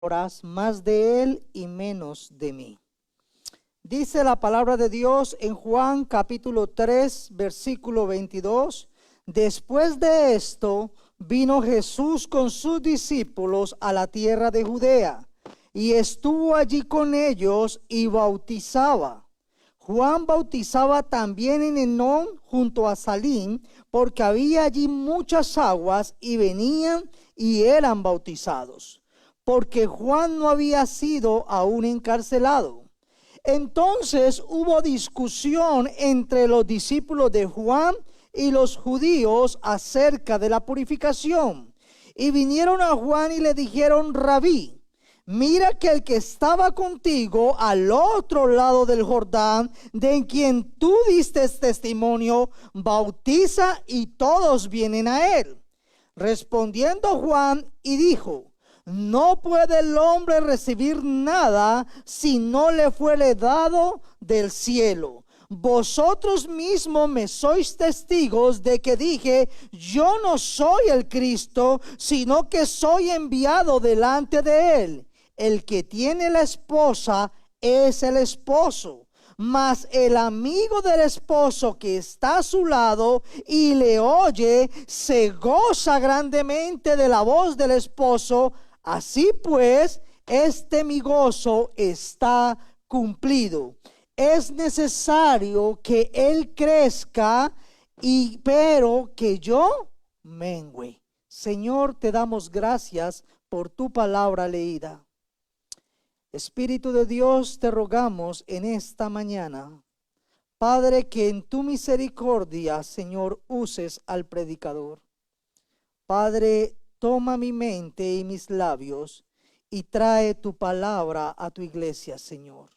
horas más de él y menos de mí. Dice la palabra de Dios en Juan capítulo 3, versículo 22. Después de esto, vino Jesús con sus discípulos a la tierra de Judea, y estuvo allí con ellos y bautizaba. Juan bautizaba también en Enón junto a Salim, porque había allí muchas aguas, y venían y eran bautizados, porque Juan no había sido aún encarcelado. Entonces hubo discusión entre los discípulos de Juan y los judíos acerca de la purificación. Y vinieron a Juan y le dijeron: Rabí, mira que el que estaba contigo al otro lado del Jordán, de quien tú diste testimonio, bautiza y todos vienen a él. Respondiendo Juan y dijo: no puede el hombre recibir nada si no le fuere dado del cielo. Vosotros mismos me sois testigos de que dije: yo no soy el Cristo, sino que soy enviado delante de él. El que tiene la esposa es el esposo, mas el amigo del esposo que está a su lado y le oye, se goza grandemente de la voz del esposo. Así pues, mi gozo está cumplido. Es necesario que él crezca, pero que yo mengüe. Señor, te damos gracias por tu palabra leída. Espíritu de Dios, te rogamos en esta mañana, Padre, que en tu misericordia, Señor, uses al predicador. Padre, toma mi mente y mis labios y trae tu palabra a tu iglesia, Señor.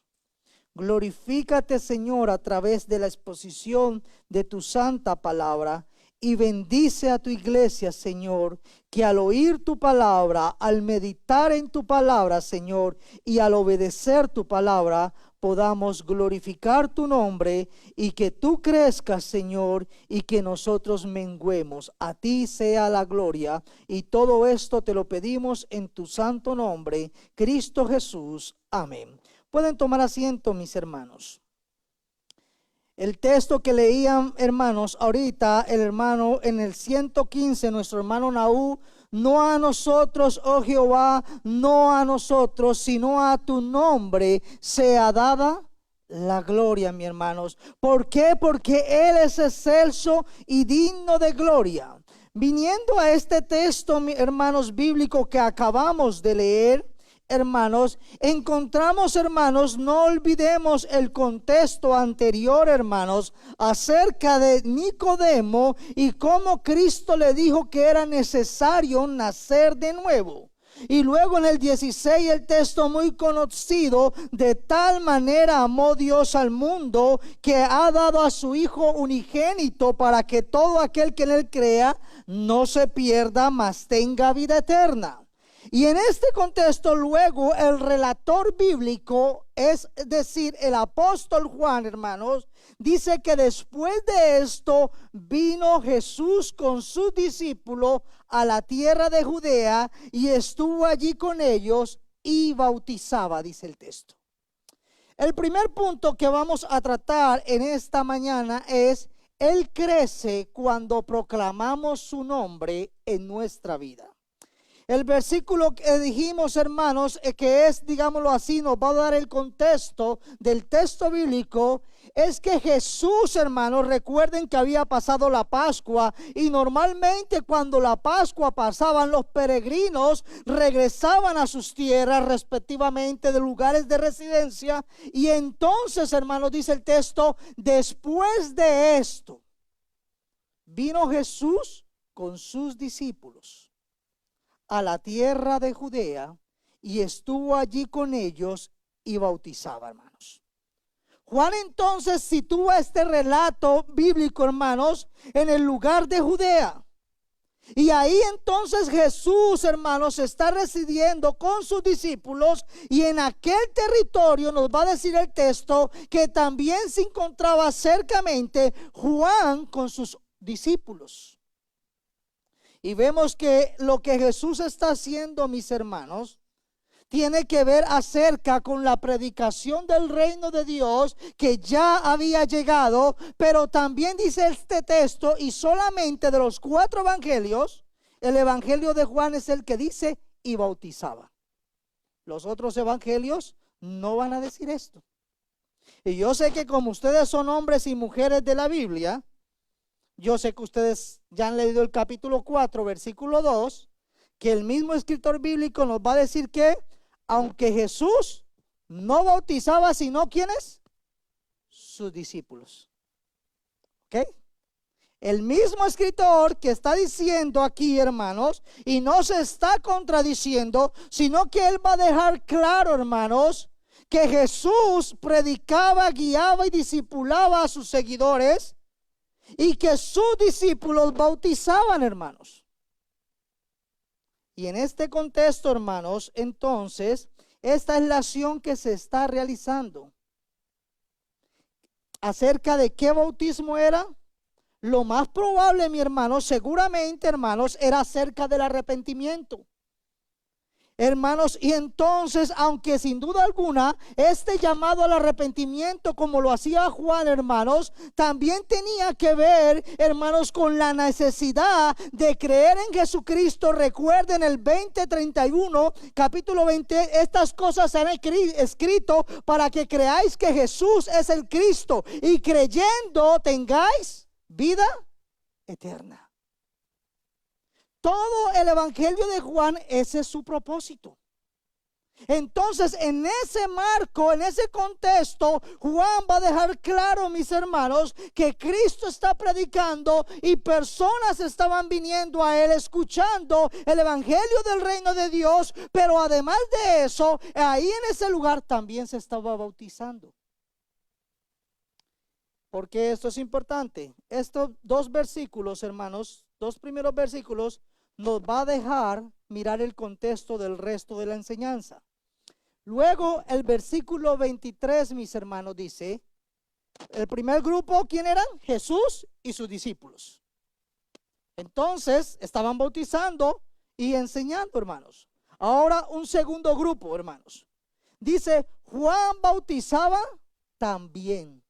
Glorifícate, Señor, a través de la exposición de tu santa palabra, y bendice a tu iglesia, Señor, que al oír tu palabra, al meditar en tu palabra, Señor, y al obedecer tu palabra, podamos glorificar tu nombre, y que tú crezcas, Señor, y que nosotros menguemos. A ti sea la gloria, y todo esto te lo pedimos en tu santo nombre, Cristo Jesús. Amén. Pueden tomar asiento, mis hermanos. El texto que leían, hermanos, ahorita el hermano en el 115, nuestro hermano Nahú: no a nosotros, oh Jehová, no a nosotros, sino a tu nombre sea dada la gloria, mis hermanos. ¿Por qué? Porque Él es excelso y digno de gloria. Viniendo a este texto, mis hermanos, bíblico que acabamos de leer, hermanos, encontramos, hermanos, no olvidemos el contexto anterior, hermanos, acerca de Nicodemo y cómo Cristo le dijo que era necesario nacer de nuevo. Y luego en el 16, el texto muy conocido: de tal manera amó Dios al mundo que ha dado a su Hijo unigénito, para que todo aquel que en él crea no se pierda, mas tenga vida eterna. Y en este contexto, luego el relator bíblico, es decir, el apóstol Juan, hermanos, dice que después de esto vino Jesús con sus discípulos a la tierra de Judea, y estuvo allí con ellos y bautizaba, dice el texto. El primer punto que vamos a tratar en esta mañana es: Él crece cuando proclamamos su nombre en nuestra vida. El versículo que dijimos, hermanos, que es, digámoslo así, nos va a dar el contexto del texto bíblico. Es que Jesús, hermanos, recuerden que había pasado la Pascua, y normalmente cuando la Pascua pasaban, los peregrinos regresaban a sus tierras respectivamente de lugares de residencia. Y entonces, hermanos, dice el texto: después de esto vino Jesús con sus discípulos a la tierra de Judea, y estuvo allí con ellos y bautizaba, hermanos. Juan entonces sitúa este relato bíblico, hermanos, en el lugar de Judea. Y ahí entonces Jesús, hermanos, está residiendo con sus discípulos, y en aquel territorio nos va a decir el texto que también se encontraba cercamente Juan con sus discípulos. Y vemos que lo que Jesús está haciendo, mis hermanos, tiene que ver acerca con la predicación del reino de Dios que ya había llegado, pero también dice este texto, y solamente de los 4 evangelios, el evangelio de Juan es el que dice y bautizaba. Los otros evangelios no van a decir esto. Y yo sé que como ustedes son hombres y mujeres de la Biblia, yo sé que ustedes ya han leído el capítulo 4, versículo 2, que el mismo escritor bíblico nos va a decir que aunque Jesús no bautizaba, sino ¿quiénes? Sus discípulos. ¿Ok? El mismo escritor que está diciendo aquí, hermanos, y no se está contradiciendo, sino que él va a dejar claro, hermanos, que Jesús predicaba, guiaba y discipulaba a sus seguidores y que sus discípulos bautizaban, hermanos. Y en este contexto, hermanos, entonces, esta es la acción que se está realizando. ¿Acerca de qué bautismo era? Lo más probable, mi hermano, seguramente, hermanos, era acerca del arrepentimiento. Hermanos, y entonces, aunque sin duda alguna, este llamado al arrepentimiento, como lo hacía Juan, hermanos, también tenía que ver, hermanos, con la necesidad de creer en Jesucristo. Recuerden el 20:31, capítulo 20, estas cosas se han escrito para que creáis que Jesús es el Cristo y creyendo tengáis vida eterna. Todo el evangelio de Juan, ese es su propósito. Entonces, en ese marco, en ese contexto, Juan va a dejar claro, mis hermanos, que Cristo está predicando y personas estaban viniendo a él, escuchando el evangelio del reino de Dios, pero además de eso, ahí en ese lugar también se estaba bautizando. ¿Por qué esto es importante? Estos 2 versículos, hermanos, 2 primeros versículos, nos va a dejar mirar el contexto del resto de la enseñanza. Luego el versículo 23, mis hermanos, dice, el primer grupo, ¿quién eran? Jesús y sus discípulos. Entonces, estaban bautizando y enseñando, hermanos. Ahora un segundo grupo, hermanos. Dice, Juan bautizaba también.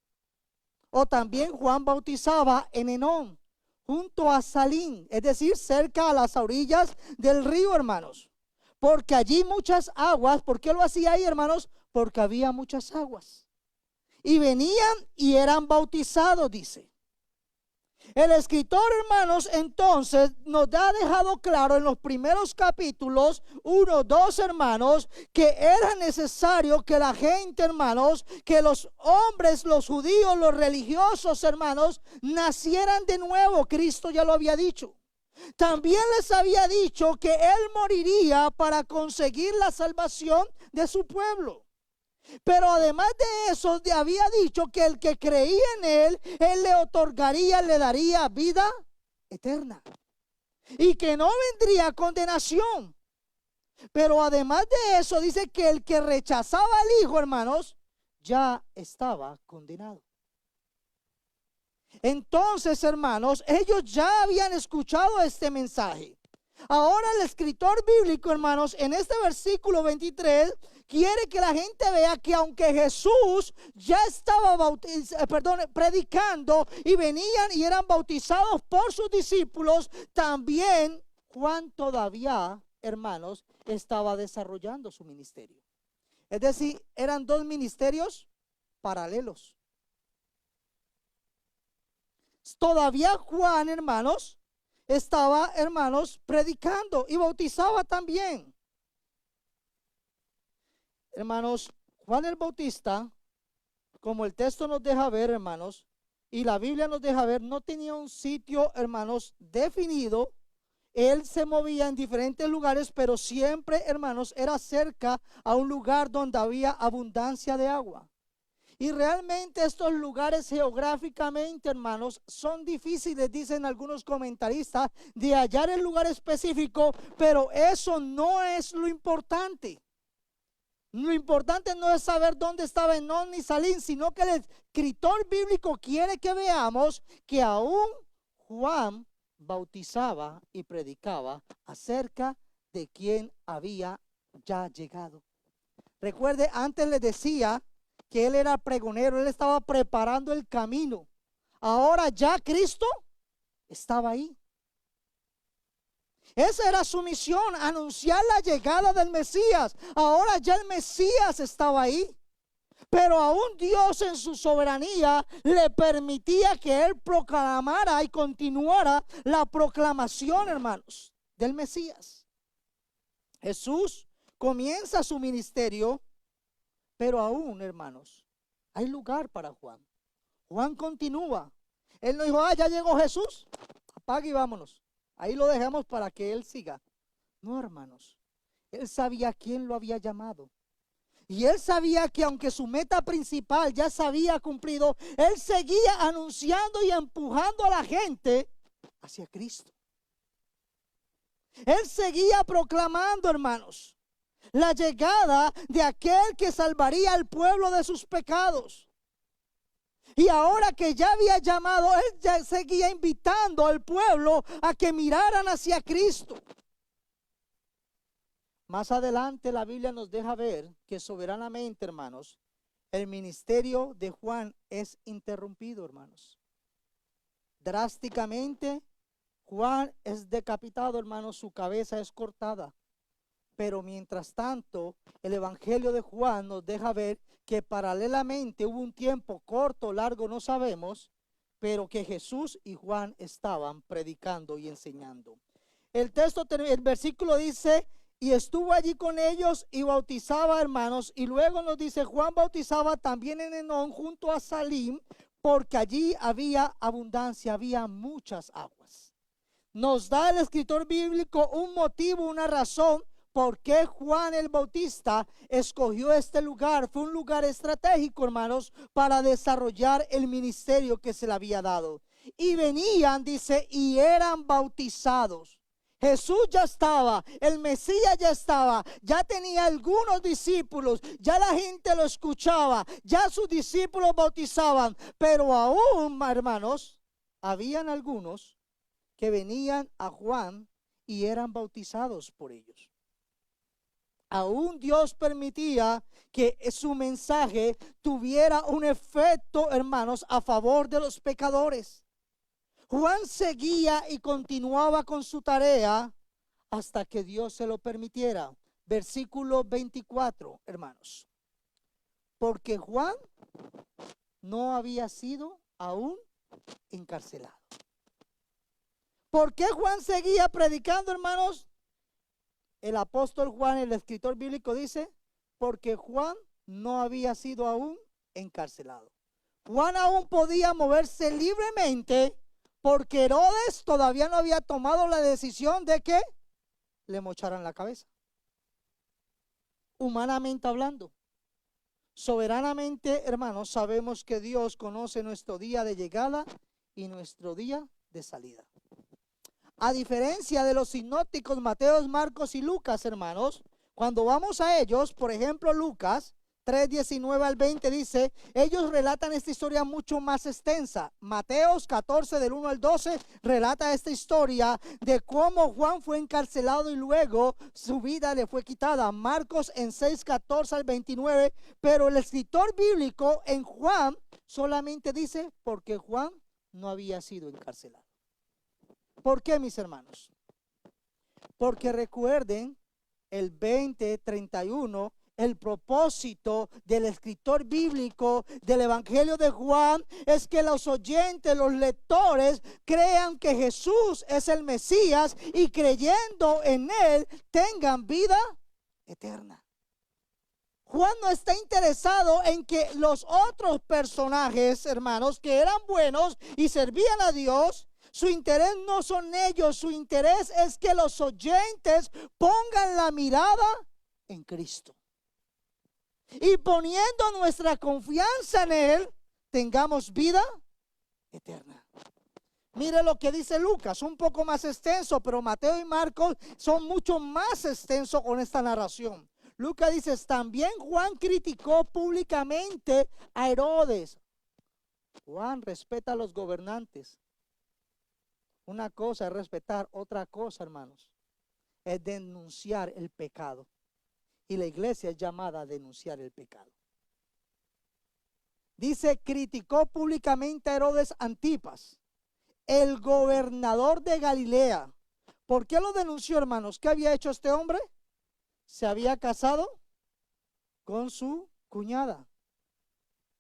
O también Juan bautizaba en Enón, junto a Salín, es decir, cerca a las orillas del río, hermanos. Porque allí muchas aguas. ¿Por qué lo hacía ahí, hermanos? Porque había muchas aguas. Y venían y eran bautizados, dice. El escritor, hermanos, entonces nos ha dejado claro en los primeros capítulos 1, 2, hermanos, que era necesario que la gente, hermanos, que los hombres, los judíos, los religiosos, hermanos, nacieran de nuevo. Cristo ya lo había dicho. También les había dicho que él moriría para conseguir la salvación de su pueblo. Pero además de eso, había dicho que el que creía en él le otorgaría, le daría vida eterna. Y que no vendría condenación. Pero además de eso, dice que el que rechazaba al Hijo, hermanos, ya estaba condenado. Entonces, hermanos, ellos ya habían escuchado este mensaje. Ahora el escritor bíblico, hermanos, en este versículo 23, quiere que la gente vea que aunque Jesús ya estaba predicando y venían y eran bautizados por sus discípulos, también Juan todavía, hermanos, estaba desarrollando su ministerio. Es decir, eran 2 ministerios paralelos. Todavía Juan, hermanos, estaba, hermanos, predicando y bautizaba también. Hermanos, Juan el Bautista, como el texto nos deja ver, hermanos, y la Biblia nos deja ver, no tenía un sitio, hermanos, definido. Él se movía en diferentes lugares, pero siempre, hermanos, era cerca a un lugar donde había abundancia de agua. Y realmente estos lugares geográficamente, hermanos, son difíciles, dicen algunos comentaristas, de hallar el lugar específico, pero eso no es lo importante. Lo importante no es saber dónde estaba Enón ni Salín, sino que el escritor bíblico quiere que veamos que aún Juan bautizaba y predicaba acerca de quien había ya llegado, Recuerde, antes le decía que él era pregonero, él estaba preparando el camino. Ahora ya Cristo estaba ahí. Esa era su misión, anunciar la llegada del Mesías. Ahora ya el Mesías estaba ahí. Pero aún Dios en su soberanía le permitía que él proclamara y continuara la proclamación, hermanos, del Mesías. Jesús comienza su ministerio, pero aún, hermanos, hay lugar para Juan. Juan continúa. Él no dijo, ya llegó Jesús, apague y vámonos. Ahí lo dejamos para que él siga. No, hermanos, él sabía quién lo había llamado. Y él sabía que aunque su meta principal ya se había cumplido, él seguía anunciando y empujando a la gente hacia Cristo. Él seguía proclamando, hermanos, la llegada de aquel que salvaría al pueblo de sus pecados. Y ahora que ya había llamado, él ya seguía invitando al pueblo a que miraran hacia Cristo. Más adelante la Biblia nos deja ver que soberanamente, hermanos, el ministerio de Juan es interrumpido, hermanos. Drásticamente, Juan es decapitado, hermanos, su cabeza es cortada. Pero mientras tanto, el evangelio de Juan nos deja ver que paralelamente hubo un tiempo corto o largo, no sabemos, pero que Jesús y Juan estaban predicando y enseñando. El texto, el versículo dice, y estuvo allí con ellos y bautizaba, hermanos, y luego nos dice, Juan bautizaba también en Enón junto a Salim, porque allí había abundancia, había muchas aguas. Nos da el escritor bíblico un motivo, una razón por qué Juan el Bautista escogió este lugar. Fue un lugar estratégico, hermanos, para desarrollar el ministerio que se le había dado. Y venían, dice, y eran bautizados. Jesús ya estaba, el Mesías ya estaba, ya tenía algunos discípulos, ya la gente lo escuchaba, ya sus discípulos bautizaban, pero aún, hermanos, habían algunos que venían a Juan y eran bautizados por ellos. Aún Dios permitía que su mensaje tuviera un efecto, hermanos, a favor de los pecadores. Juan seguía y continuaba con su tarea hasta que Dios se lo permitiera. Versículo 24, hermanos. Porque Juan no había sido aún encarcelado. ¿Por qué Juan seguía predicando, hermanos? El apóstol Juan, el escritor bíblico, dice, porque Juan no había sido aún encarcelado. Juan aún podía moverse libremente porque Herodes todavía no había tomado la decisión de que le mocharan la cabeza. Humanamente hablando. Soberanamente, hermanos, sabemos que Dios conoce nuestro día de llegada y nuestro día de salida. A diferencia de los sinópticos Mateo, Marcos y Lucas, hermanos, cuando vamos a ellos, por ejemplo, Lucas 3:19 al 20 dice, ellos relatan esta historia mucho más extensa. Mateos 14 del 1 al 12 relata esta historia de cómo Juan fue encarcelado y luego su vida le fue quitada. Marcos en 6:14 al 29, pero el escritor bíblico en Juan solamente dice porque Juan no había sido encarcelado. ¿Por qué, mis hermanos? Porque recuerden el 20:31, el propósito del escritor bíblico del evangelio de Juan es que los oyentes, los lectores crean que Jesús es el Mesías y creyendo en él tengan vida eterna. Juan no está interesado en que los otros personajes, hermanos, que eran buenos y servían a Dios, su interés no son ellos, su interés es que los oyentes pongan la mirada en Cristo. Y poniendo nuestra confianza en Él, tengamos vida eterna. Mire lo que dice Lucas, un poco más extenso, pero Mateo y Marcos son mucho más extensos con esta narración. Lucas dice, también Juan criticó públicamente a Herodes. Juan respeta a los gobernantes. Una cosa es respetar, otra cosa, hermanos, es denunciar el pecado. Y la iglesia es llamada a denunciar el pecado. Dice, criticó públicamente a Herodes Antipas, el gobernador de Galilea. ¿Por qué lo denunció, hermanos? ¿Qué había hecho este hombre? Se había casado con su cuñada,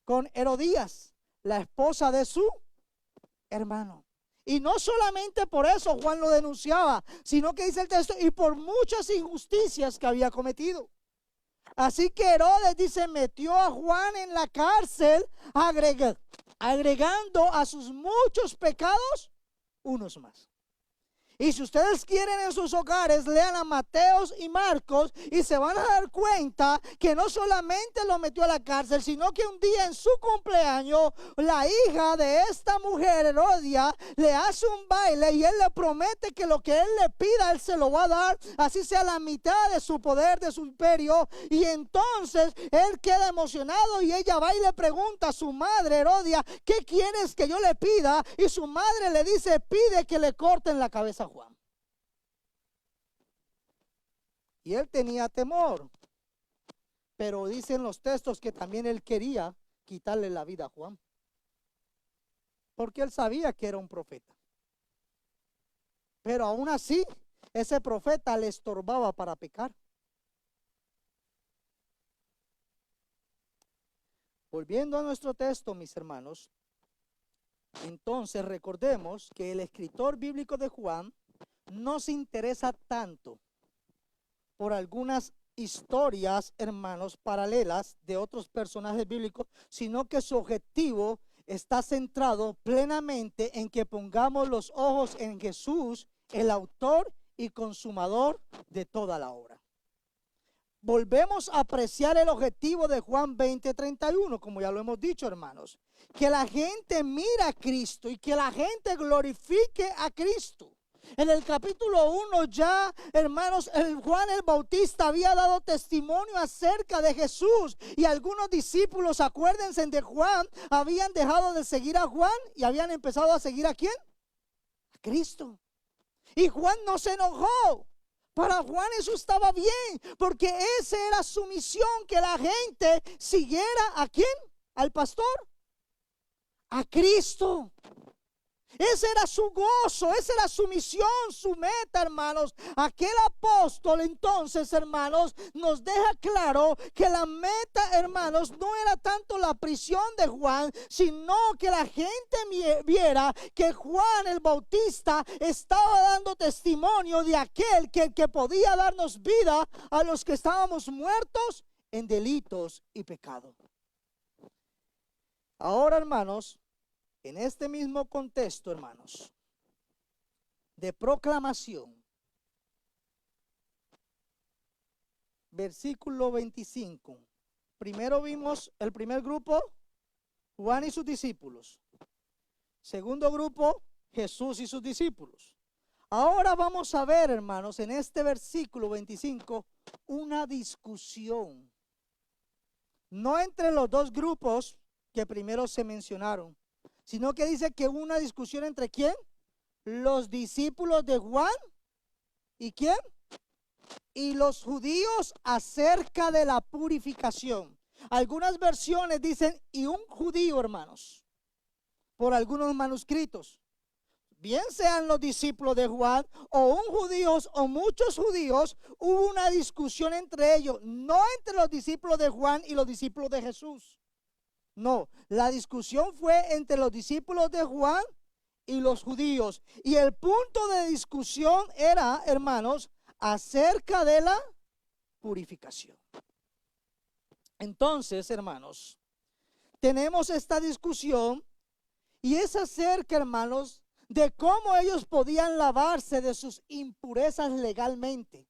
con Herodías, la esposa de su hermano. Y no solamente por eso Juan lo denunciaba, sino que dice el texto, y por muchas injusticias que había cometido. Así que Herodes, dice, metió a Juan en la cárcel, agregando a sus muchos pecados unos más. Y si ustedes quieren en sus hogares, lean a Mateos y Marcos y se van a dar cuenta que no solamente lo metió a la cárcel, sino que un día en su cumpleaños, la hija de esta mujer, Herodia, le hace un baile y él le promete que lo que él le pida, él se lo va a dar, así sea la mitad de su poder, de su imperio. Y entonces él queda emocionado y ella va y le pregunta a su madre, Herodia, ¿qué quieres que yo le pida? Y su madre le dice, pide que le corten la cabeza a Juan. Y él tenía temor, pero dicen los textos que también él quería quitarle la vida a Juan, porque él sabía que era un profeta. Pero aún así, ese profeta le estorbaba para pecar. Volviendo a nuestro texto, mis hermanos, entonces recordemos que el escritor bíblico de Juan no se interesa tanto por algunas historias, hermanos, paralelas de otros personajes bíblicos, sino que su objetivo está centrado plenamente en que pongamos los ojos en Jesús, el autor y consumador de toda la obra. Volvemos a apreciar el objetivo de Juan 20:31, como ya lo hemos dicho, hermanos, que la gente mira a Cristo y que la gente glorifique a Cristo. En el capítulo 1 ya, hermanos, Juan el Bautista había dado testimonio acerca de Jesús y algunos discípulos, acuérdense de Juan, habían dejado de seguir a Juan y habían empezado a seguir ¿a quién? A Cristo. Y Juan no se enojó. Para Juan eso estaba bien, porque esa era su misión, que la gente siguiera ¿a quién? Al pastor, a Cristo. Ese era su gozo, esa era su misión, su meta, hermanos. Aquel apóstol entonces, hermanos, nos deja claro que la meta, hermanos, no era tanto la prisión de Juan, sino que la gente viera que Juan el Bautista estaba dando testimonio de aquel que podía darnos vida a los que estábamos muertos en delitos y pecados. Ahora, hermanos, en este mismo contexto, hermanos, de proclamación, versículo 25. Primero vimos el primer grupo, Juan y sus discípulos. Segundo grupo, Jesús y sus discípulos. Ahora vamos a ver, hermanos, en este versículo 25, una discusión. No entre los dos grupos que primero se mencionaron, sino que dice que hubo una discusión entre ¿quién? Los discípulos de Juan y ¿quién? Y los judíos acerca de la purificación. Algunas versiones dicen y un judío, hermanos, por algunos manuscritos. Bien sean los discípulos de Juan o un judío o muchos judíos, hubo una discusión entre ellos, no entre los discípulos de Juan y los discípulos de Jesús. No, la discusión fue entre los discípulos de Juan y los judíos. Y el punto de discusión era, hermanos, acerca de la purificación. Entonces, hermanos, tenemos esta discusión y es acerca, hermanos, de cómo ellos podían lavarse de sus impurezas legalmente.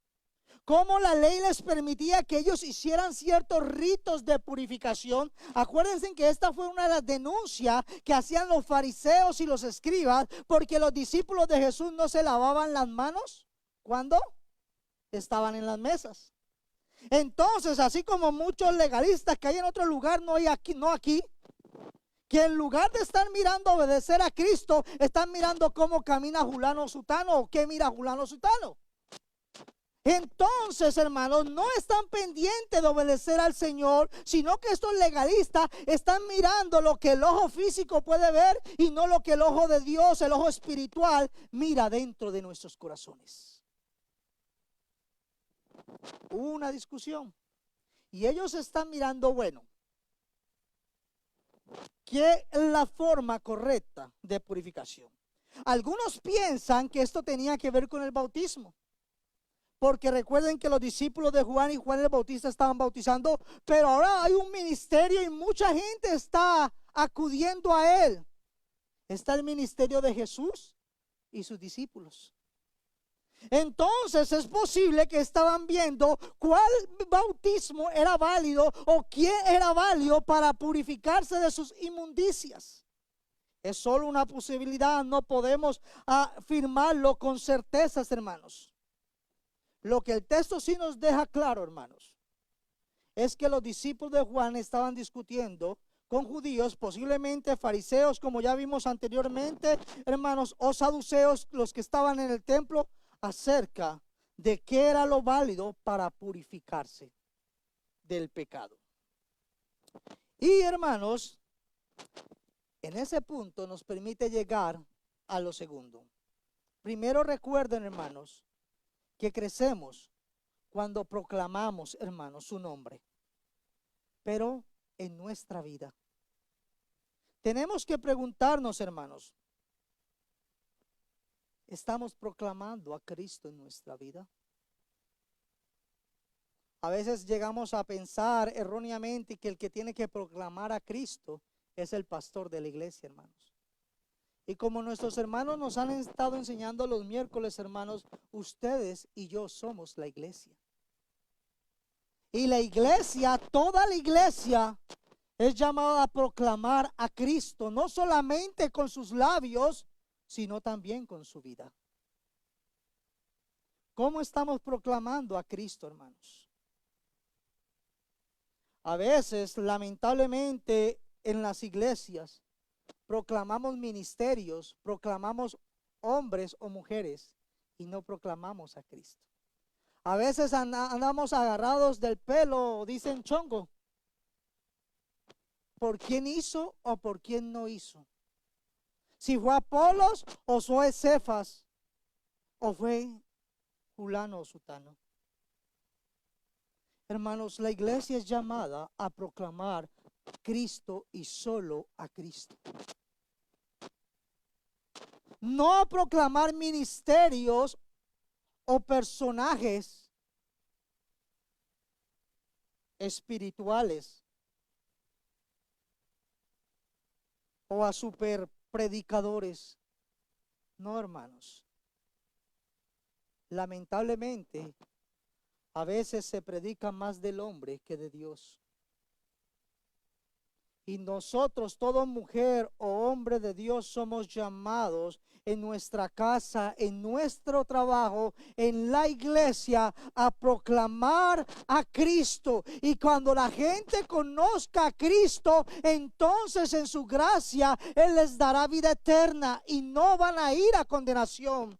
Cómo la ley les permitía que ellos hicieran ciertos ritos de purificación. Acuérdense que esta fue una de las denuncias que hacían los fariseos y los escribas, porque los discípulos de Jesús no se lavaban las manos cuando estaban en las mesas. Entonces, así como muchos legalistas que hay en otro lugar, no aquí, que en lugar de estar mirando obedecer a Cristo, están mirando cómo camina Julano Sutano o qué mira Julano Sutano. Entonces, hermanos, no están pendientes de obedecer al Señor, sino que estos legalistas están mirando lo que el ojo físico puede ver y no lo que el ojo de Dios, el ojo espiritual, mira dentro de nuestros corazones. Hubo una discusión y ellos están mirando, bueno, ¿qué es la forma correcta de purificación? Algunos piensan que esto tenía que ver con el bautismo. Porque recuerden que los discípulos de Juan y Juan el Bautista estaban bautizando, pero ahora hay un ministerio y mucha gente está acudiendo a él. Está el ministerio de Jesús y sus discípulos. Entonces es posible que estaban viendo cuál bautismo era válido o quién era válido para purificarse de sus inmundicias. Es solo una posibilidad, no podemos afirmarlo con certezas, hermanos. Lo que el texto sí nos deja claro, hermanos, es que los discípulos de Juan estaban discutiendo con judíos, posiblemente fariseos, como ya vimos anteriormente, hermanos, o saduceos, los que estaban en el templo, acerca de qué era lo válido para purificarse del pecado. Y, hermanos, en ese punto nos permite llegar a lo segundo. Primero recuerden, hermanos, que crecemos cuando proclamamos, hermanos, su nombre, pero en nuestra vida. Tenemos que preguntarnos, hermanos, ¿estamos proclamando a Cristo en nuestra vida? A veces llegamos a pensar erróneamente que el que tiene que proclamar a Cristo es el pastor de la iglesia, hermanos. Y como nuestros hermanos nos han estado enseñando los miércoles, hermanos, ustedes y yo somos la iglesia. Y la iglesia, toda la iglesia, es llamada a proclamar a Cristo, no solamente con sus labios, sino también con su vida. ¿Cómo estamos proclamando a Cristo, hermanos? A veces, lamentablemente, en las iglesias, proclamamos ministerios, proclamamos hombres o mujeres y no proclamamos a Cristo. A veces andamos agarrados del pelo, dicen chongo, por quién hizo o por quién no hizo. Si fue Apolos o fue Cefas o fue fulano o sutano. Hermanos, la iglesia es llamada a proclamar a Cristo y solo a Cristo. No a proclamar ministerios o personajes espirituales o a super predicadores. No, hermanos. Lamentablemente, a veces se predica más del hombre que de Dios. Y nosotros, toda mujer o hombre de Dios, somos llamados en nuestra casa, en nuestro trabajo, en la iglesia, a proclamar a Cristo. Y cuando la gente conozca a Cristo, entonces en su gracia Él les dará vida eterna y no van a ir a condenación,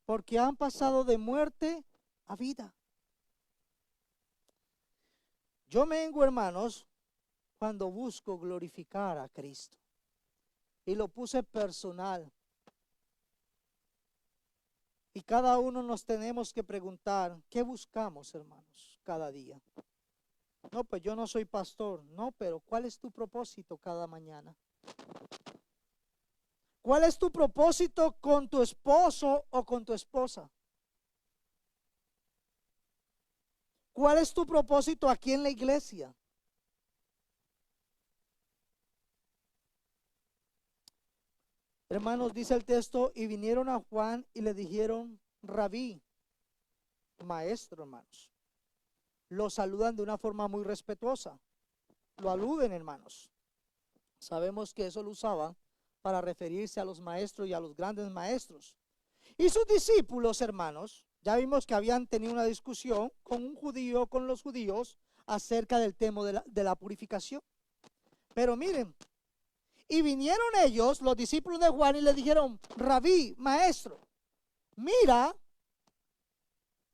porque han pasado de muerte a vida. Yo mengo, hermanos, cuando busco glorificar a Cristo. Y lo puse personal. Y cada uno nos tenemos que preguntar, ¿qué buscamos, hermanos, cada día? No, pues yo no soy pastor. No, pero ¿cuál es tu propósito cada mañana? ¿Cuál es tu propósito con tu esposo o con tu esposa? ¿Cuál es tu propósito aquí en la iglesia? Hermanos, dice el texto, y vinieron a Juan y le dijeron, Rabí, maestro, hermanos. Lo saludan de una forma muy respetuosa. Lo aluden, hermanos. Sabemos que eso lo usaban para referirse a los maestros y a los grandes maestros. Y sus discípulos, hermanos, ya vimos que habían tenido una discusión con un judío, con los judíos, acerca del tema de la purificación. Pero miren, y vinieron ellos, los discípulos de Juan, y le dijeron, Rabí, maestro, mira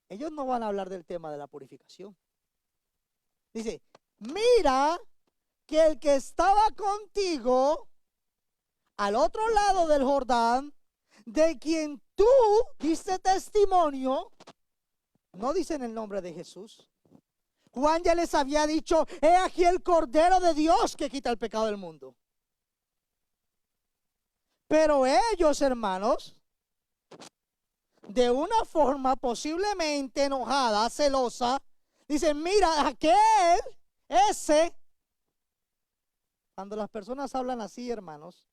ellos no van a hablar del tema de la purificación. Dice, mira que el que estaba contigo al otro lado del Jordán, de quien tú diste testimonio, no dicen el nombre de Jesús. Juan ya les había dicho, he aquí el Cordero de Dios que quita el pecado del mundo. Pero ellos, hermanos, de una forma posiblemente enojada, celosa, dicen, mira, aquel, ese. Cuando las personas hablan así, hermanos,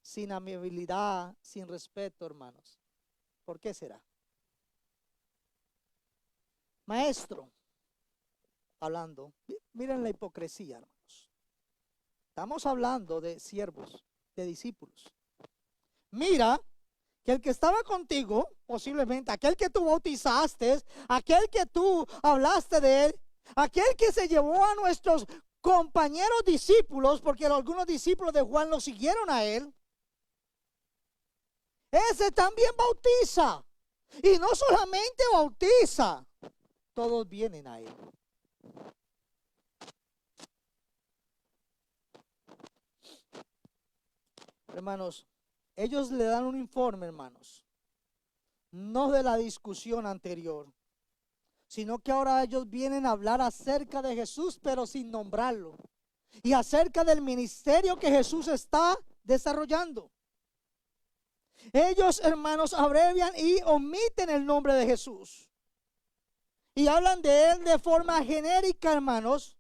sin amabilidad, sin respeto, hermanos, ¿por qué será? Maestro, hablando, miren la hipocresía, hermanos. Estamos hablando de siervos, de discípulos. Mira que el que estaba contigo, posiblemente aquel que tú bautizaste, aquel que tú hablaste de él, aquel que se llevó a nuestros compañeros discípulos, porque algunos discípulos de Juan lo siguieron a él, ese también bautiza. Y no solamente bautiza, todos vienen a él. Hermanos, ellos le dan un informe, hermanos, no de la discusión anterior, sino que ahora ellos vienen a hablar acerca de Jesús, pero sin nombrarlo, y acerca del ministerio que Jesús está desarrollando. Ellos, hermanos, abrevian y omiten el nombre de Jesús y hablan de él de forma genérica, hermanos,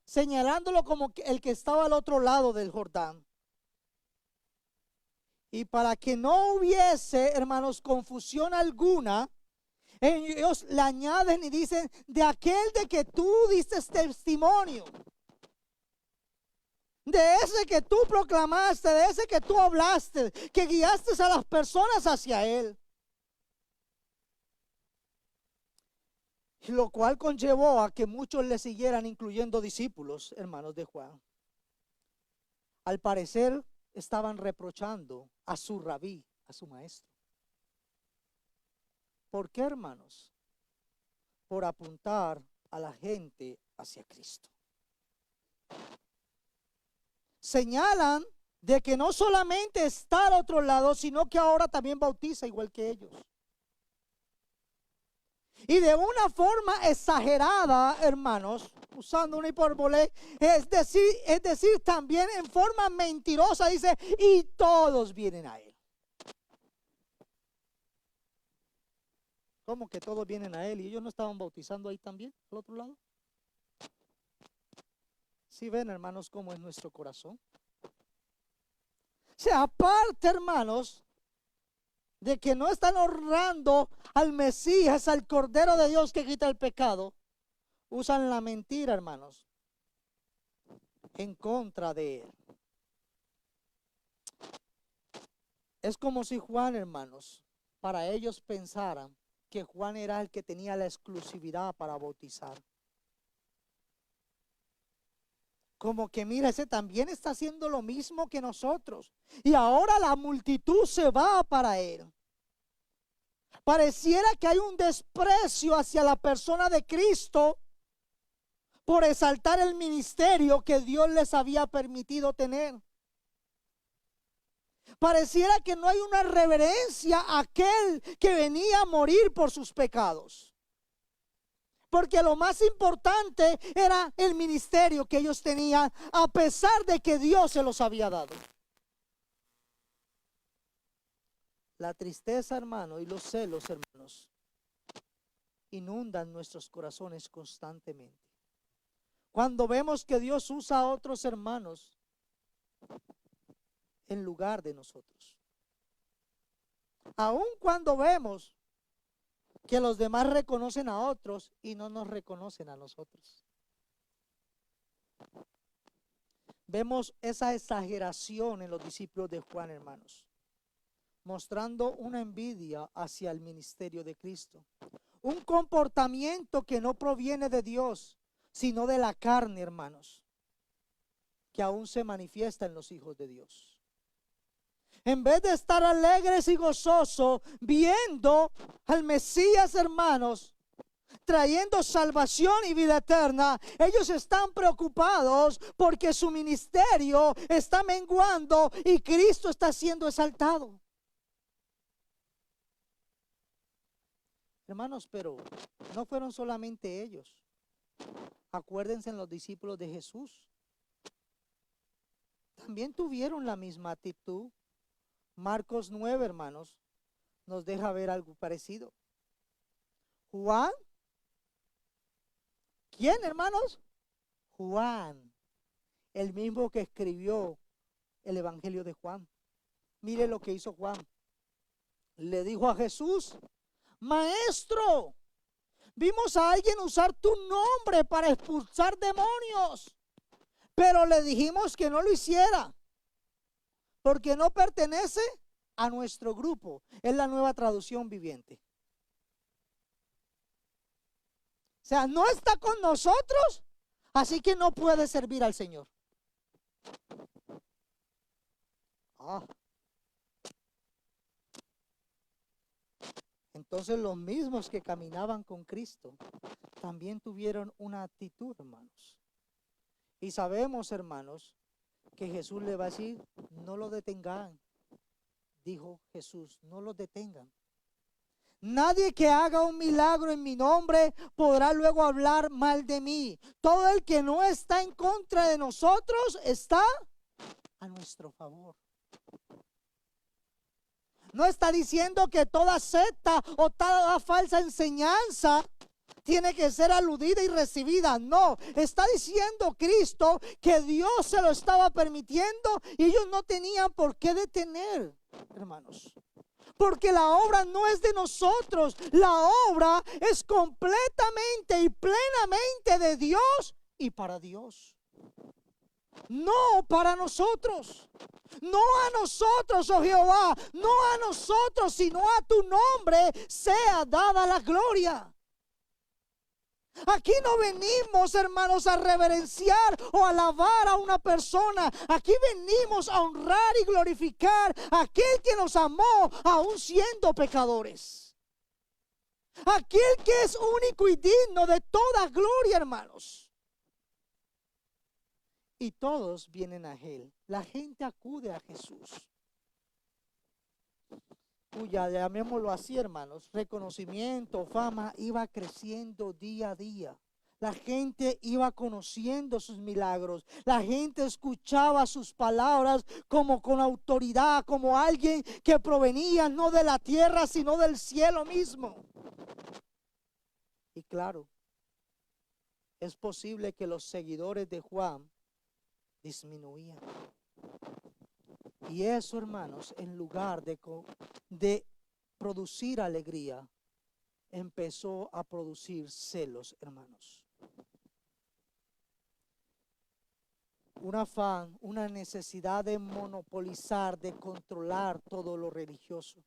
señalándolo como el que estaba al otro lado del Jordán. Y para que no hubiese, hermanos, confusión alguna, ellos le añaden y dicen, de aquel de que tú diste testimonio, de ese que tú proclamaste, de ese que tú hablaste, que guiaste a las personas hacia él. Lo cual conllevó a que muchos le siguieran, incluyendo discípulos, hermanos de Juan. Al parecer estaban reprochando a su rabí, a su maestro. ¿Por qué, hermanos? Por apuntar a la gente hacia Cristo. Señalan de que no solamente está al otro lado, sino que ahora también bautiza igual que ellos. Y de una forma exagerada, hermanos, usando una hipérbole, es decir, también en forma mentirosa, dice, y todos vienen a él. ¿Cómo que todos vienen a él? ¿Y ellos no estaban bautizando ahí también, al otro lado? ¿Sí ven, hermanos, cómo es nuestro corazón? O sea, aparte, hermanos, de que no están honrando al Mesías, al Cordero de Dios que quita el pecado, usan la mentira, hermanos, en contra de él. Es como si Juan, hermanos, para ellos pensaran que Juan era el que tenía la exclusividad para bautizar. Como que mira, ese también está haciendo lo mismo que nosotros. Y ahora la multitud se va para él. Pareciera que hay un desprecio hacia la persona de Cristo por exaltar el ministerio que Dios les había permitido tener. Pareciera que no hay una reverencia a aquel que venía a morir por sus pecados. Porque lo más importante era el ministerio que ellos tenían, a pesar de que Dios se los había dado. La tristeza, hermano, y los celos, hermanos, inundan nuestros corazones constantemente. Cuando vemos que Dios usa a otros hermanos en lugar de nosotros. Aun cuando vemos que los demás reconocen a otros y no nos reconocen a nosotros. Vemos esa exageración en los discípulos de Juan, hermanos, mostrando una envidia hacia el ministerio de Cristo. Un comportamiento que no proviene de Dios, sino de la carne, hermanos, que aún se manifiesta en los hijos de Dios. En vez de estar alegres y gozosos viendo al Mesías, hermanos, trayendo salvación y vida eterna, ellos están preocupados porque su ministerio está menguando y Cristo está siendo exaltado. Hermanos, pero no fueron solamente ellos. Acuérdense en los discípulos de Jesús. También tuvieron la misma actitud. Marcos 9, hermanos, nos deja ver algo parecido. Juan. ¿Quién, hermanos? Juan, el mismo que escribió el Evangelio de Juan. Mire lo que hizo Juan. Le dijo a Jesús: Maestro, vimos a alguien usar tu nombre para expulsar demonios, pero le dijimos que no lo hiciera, porque no pertenece a nuestro grupo. Es la Nueva Traducción Viviente. O sea, no está con nosotros, así que no puede servir al Señor. Entonces los mismos que caminaban con Cristo también tuvieron una actitud, hermanos. Y sabemos, hermanos, que Jesús le va a decir: no lo detengan. Dijo Jesús: no lo detengan. Nadie que haga un milagro en mi nombre podrá luego hablar mal de mí. Todo el que no está en contra de nosotros está a nuestro favor. No está diciendo que toda secta o toda falsa enseñanza tiene que ser aludida y recibida. No, está diciendo Cristo que Dios se lo estaba permitiendo y ellos no tenían por qué detener, hermanos. Porque la obra no es de nosotros, la obra es completamente y plenamente de Dios y para Dios. No para nosotros, no a nosotros, oh Jehová, no a nosotros, sino a tu nombre sea dada la gloria. Aquí no venimos, hermanos, a reverenciar o alabar a una persona. Aquí venimos a honrar y glorificar a aquel que nos amó aún siendo pecadores. Aquel que es único y digno de toda gloria, hermanos. Y todos vienen a Él. La gente acude a Jesús. Ya llamémoslo así, hermanos. Reconocimiento, fama iba creciendo día a día. La gente iba conociendo sus milagros. La gente escuchaba sus palabras como con autoridad, como alguien que provenía no de la tierra, sino del cielo mismo. Y claro, es posible que los seguidores de Juan disminuían. Y eso, hermanos, en lugar de producir alegría, empezó a producir celos, hermanos. Un afán, una necesidad de monopolizar, de controlar todo lo religioso.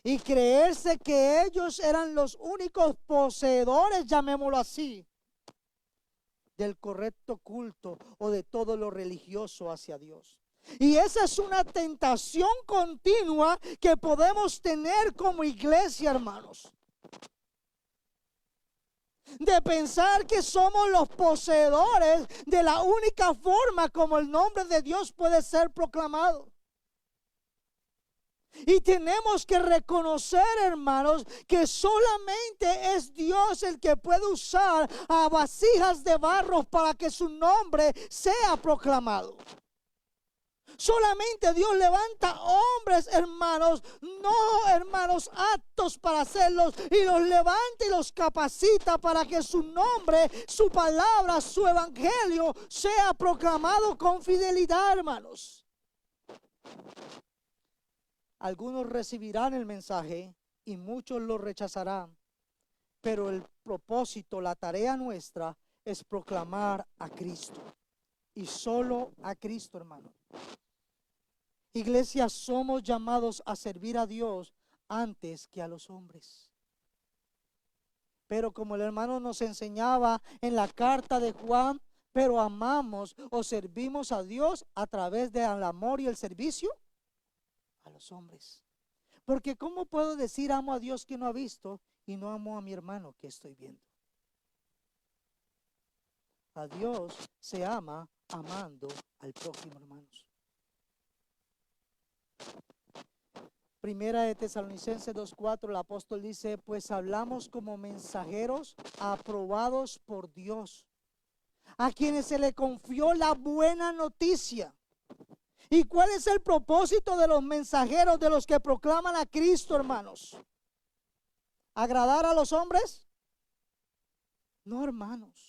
Y creerse que ellos eran los únicos poseedores, llamémoslo así, del correcto culto o de todo lo religioso hacia Dios. Y esa es una tentación continua que podemos tener como iglesia, hermanos. De pensar que somos los poseedores de la única forma como el nombre de Dios puede ser proclamado. Y tenemos que reconocer, hermanos, que solamente es Dios el que puede usar a vasijas de barro para que su nombre sea proclamado. Solamente Dios levanta hombres, hermanos, no hermanos aptos para hacerlos, y los levanta y los capacita para que su nombre, su palabra, su evangelio sea proclamado con fidelidad, hermanos. Algunos recibirán el mensaje y muchos lo rechazarán, pero el propósito, la tarea nuestra es proclamar a Cristo y solo a Cristo, hermano. Iglesia, somos llamados a servir a Dios antes que a los hombres. Pero como el hermano nos enseñaba en la carta de Juan, pero amamos o servimos a Dios a través del amor y el servicio a los hombres. Porque ¿cómo puedo decir amo a Dios que no ha visto y no amo a mi hermano que estoy viendo? A Dios se ama amando al prójimo, hermanos. Primera de Tesalonicenses 2:4, el apóstol dice, pues hablamos como mensajeros aprobados por Dios, a quienes se le confió la buena noticia. ¿Y cuál es el propósito de los mensajeros, de los que proclaman a Cristo, hermanos? ¿Agradar a los hombres? No, hermanos.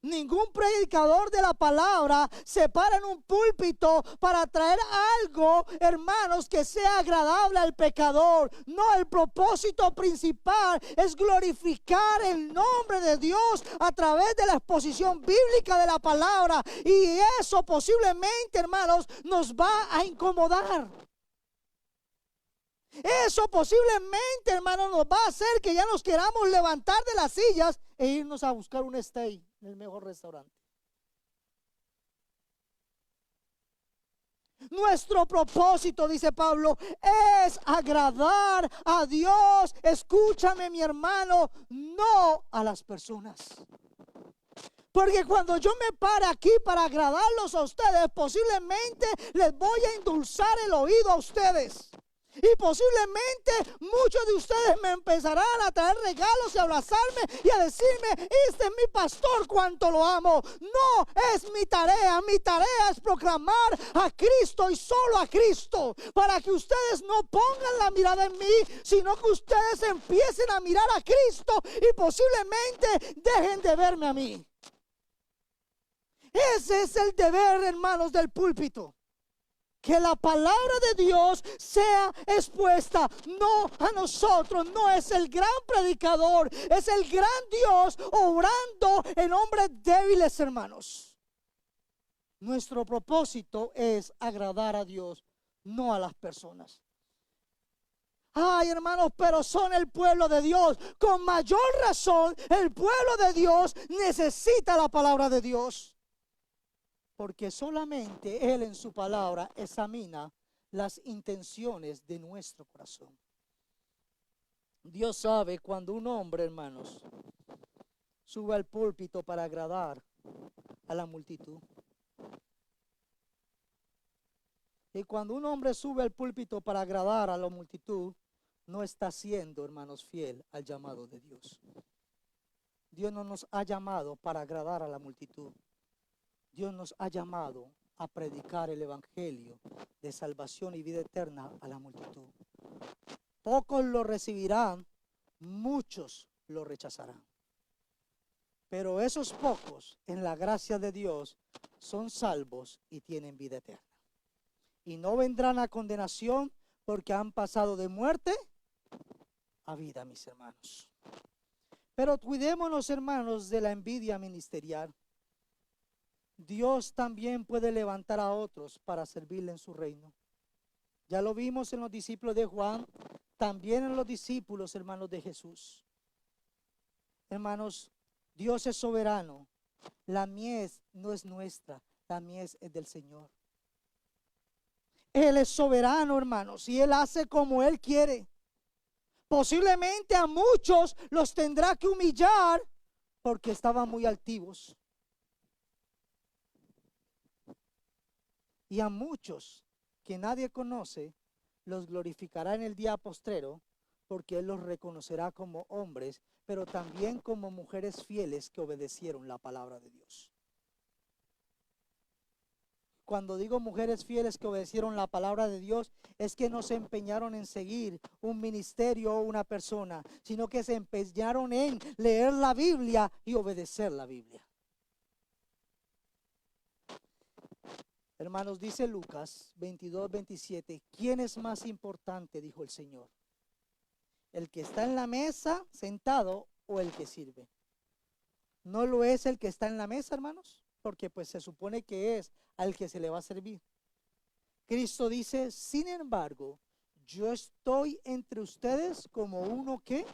Ningún predicador de la palabra se para en un púlpito para traer algo, hermanos, que sea agradable al pecador. No, el propósito principal es glorificar el nombre de Dios a través de la exposición bíblica de la palabra. Y eso posiblemente, hermanos, nos va a incomodar. Eso posiblemente, hermanos, nos va a hacer que ya nos queramos levantar de las sillas e irnos a buscar un stay en el mejor restaurante. Nuestro propósito, dice Pablo, es agradar a Dios. Escúchame, mi hermano, no a las personas. Porque cuando yo me pare aquí para agradarlos a ustedes, posiblemente les voy a endulzar el oído a ustedes. Y posiblemente muchos de ustedes me empezarán a traer regalos y a abrazarme y a decirme, este es mi pastor, cuánto lo amo. No es mi tarea es proclamar a Cristo y solo a Cristo, para que ustedes no pongan la mirada en mí, sino que ustedes empiecen a mirar a Cristo y posiblemente dejen de verme a mí. Ese es el deber, hermanos, del púlpito. Que la palabra de Dios sea expuesta, no a nosotros. No es el gran predicador, es el gran Dios obrando en hombres débiles, hermanos. Nuestro propósito es agradar a Dios, no a las personas. Ay, hermanos, pero son el pueblo de Dios. Con mayor razón, el pueblo de Dios necesita la palabra de Dios. Porque solamente Él en su palabra examina las intenciones de nuestro corazón. Dios sabe cuando un hombre, hermanos, sube al púlpito para agradar a la multitud. Y cuando un hombre sube al púlpito para agradar a la multitud, no está siendo, hermanos, fiel al llamado de Dios. Dios no nos ha llamado para agradar a la multitud. Dios nos ha llamado a predicar el evangelio de salvación y vida eterna a la multitud. Pocos lo recibirán, muchos lo rechazarán. Pero esos pocos, en la gracia de Dios, son salvos y tienen vida eterna. Y no vendrán a condenación porque han pasado de muerte a vida, mis hermanos. Pero cuidémonos, hermanos, de la envidia ministerial. Dios también puede levantar a otros para servirle en su reino. Ya lo vimos en los discípulos de Juan, también en los discípulos, hermanos, de Jesús. Hermanos, Dios es soberano. La mies no es nuestra, la mies es del Señor. Él es soberano, hermanos, y Él hace como Él quiere. Posiblemente a muchos los tendrá que humillar porque estaban muy altivos. Y a muchos que nadie conoce, los glorificará en el día postrero, porque Él los reconocerá como hombres, pero también como mujeres fieles que obedecieron la palabra de Dios. Cuando digo mujeres fieles que obedecieron la palabra de Dios, es que no se empeñaron en seguir un ministerio o una persona, sino que se empeñaron en leer la Biblia y obedecer la Biblia. Hermanos, dice Lucas 22:27, ¿quién es más importante? Dijo el Señor, ¿el que está en la mesa sentado o el que sirve? ¿No lo es el que está en la mesa, hermanos? Porque pues se supone que es al que se le va a servir. Cristo dice, sin embargo, yo estoy entre ustedes como uno que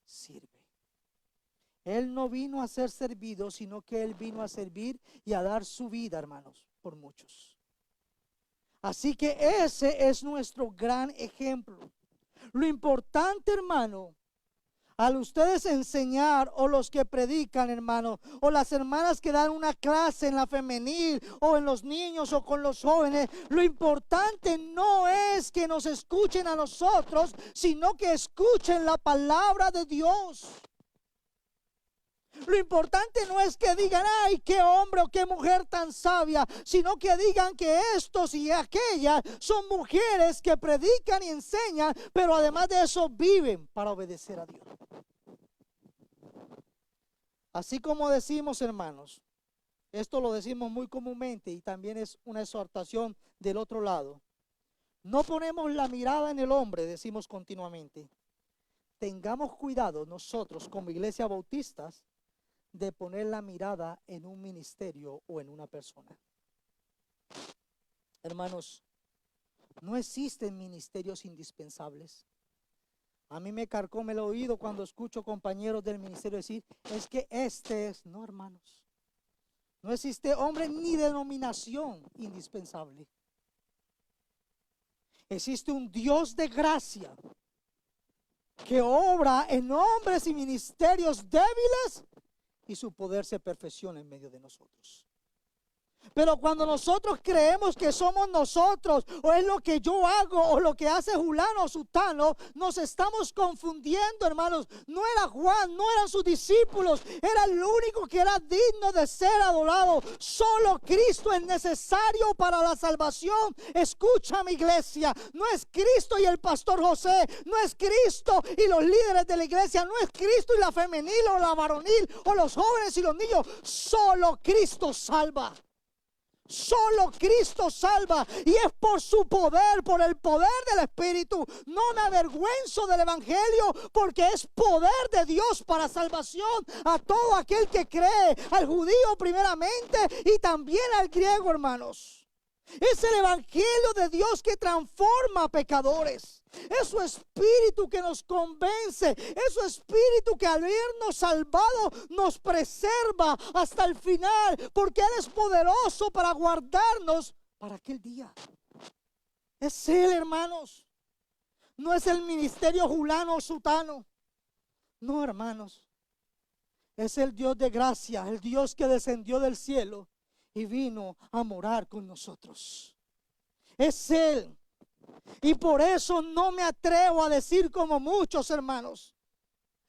sirve. Él no vino a ser servido, sino que Él vino a servir y a dar su vida, hermanos, por muchos. Así que ese es nuestro gran ejemplo. Lo importante, hermano, al ustedes enseñar, o los que predican, hermano, o las hermanas que dan una clase en la femenil, o en los niños, o con los jóvenes, lo importante no es que nos escuchen a nosotros, sino que escuchen la palabra de Dios. Lo importante no es que digan, ay, qué hombre o qué mujer tan sabia, sino que digan que estos y aquellas son mujeres que predican y enseñan, pero además de eso viven para obedecer a Dios. Así como decimos, hermanos, esto lo decimos muy comúnmente y también es una exhortación del otro lado. No ponemos la mirada en el hombre, decimos continuamente. Tengamos cuidado nosotros como iglesia bautistas de poner la mirada en un ministerio o en una persona. Hermanos, no existen ministerios indispensables. A mí me carcome el oído cuando escucho compañeros del ministerio decir, es que este es, no, hermanos. No existe hombre ni denominación indispensable. Existe un Dios de gracia que obra en hombres y ministerios débiles y su poder se perfecciona en medio de nosotros. Pero cuando nosotros creemos que somos nosotros, o es lo que yo hago, o lo que hace Julano o Sutano, nos estamos confundiendo, hermanos. No era Juan, no eran sus discípulos, era el único que era digno de ser adorado. Solo Cristo es necesario para la salvación. Escucha, mi iglesia, no es Cristo y el pastor José, no es Cristo y los líderes de la iglesia, no es Cristo y la femenil o la varonil, o los jóvenes y los niños. Solo Cristo salva. Solo Cristo salva, y es por su poder, por el poder del Espíritu. No me avergüenzo del Evangelio, porque es poder de Dios para salvación a todo aquel que cree, al judío primeramente y también al griego, hermanos. Es el Evangelio de Dios que transforma a pecadores. Es su Espíritu que nos convence. Es su Espíritu que al habernos salvado nos preserva hasta el final, porque Él es poderoso para guardarnos para aquel día. Es Él, hermanos. No es el ministerio Julano o Sutano. No, hermanos. Es el Dios de gracia, el Dios que descendió del cielo y vino a morar con nosotros. Es Él. Y por eso no me atrevo a decir como muchos, hermanos,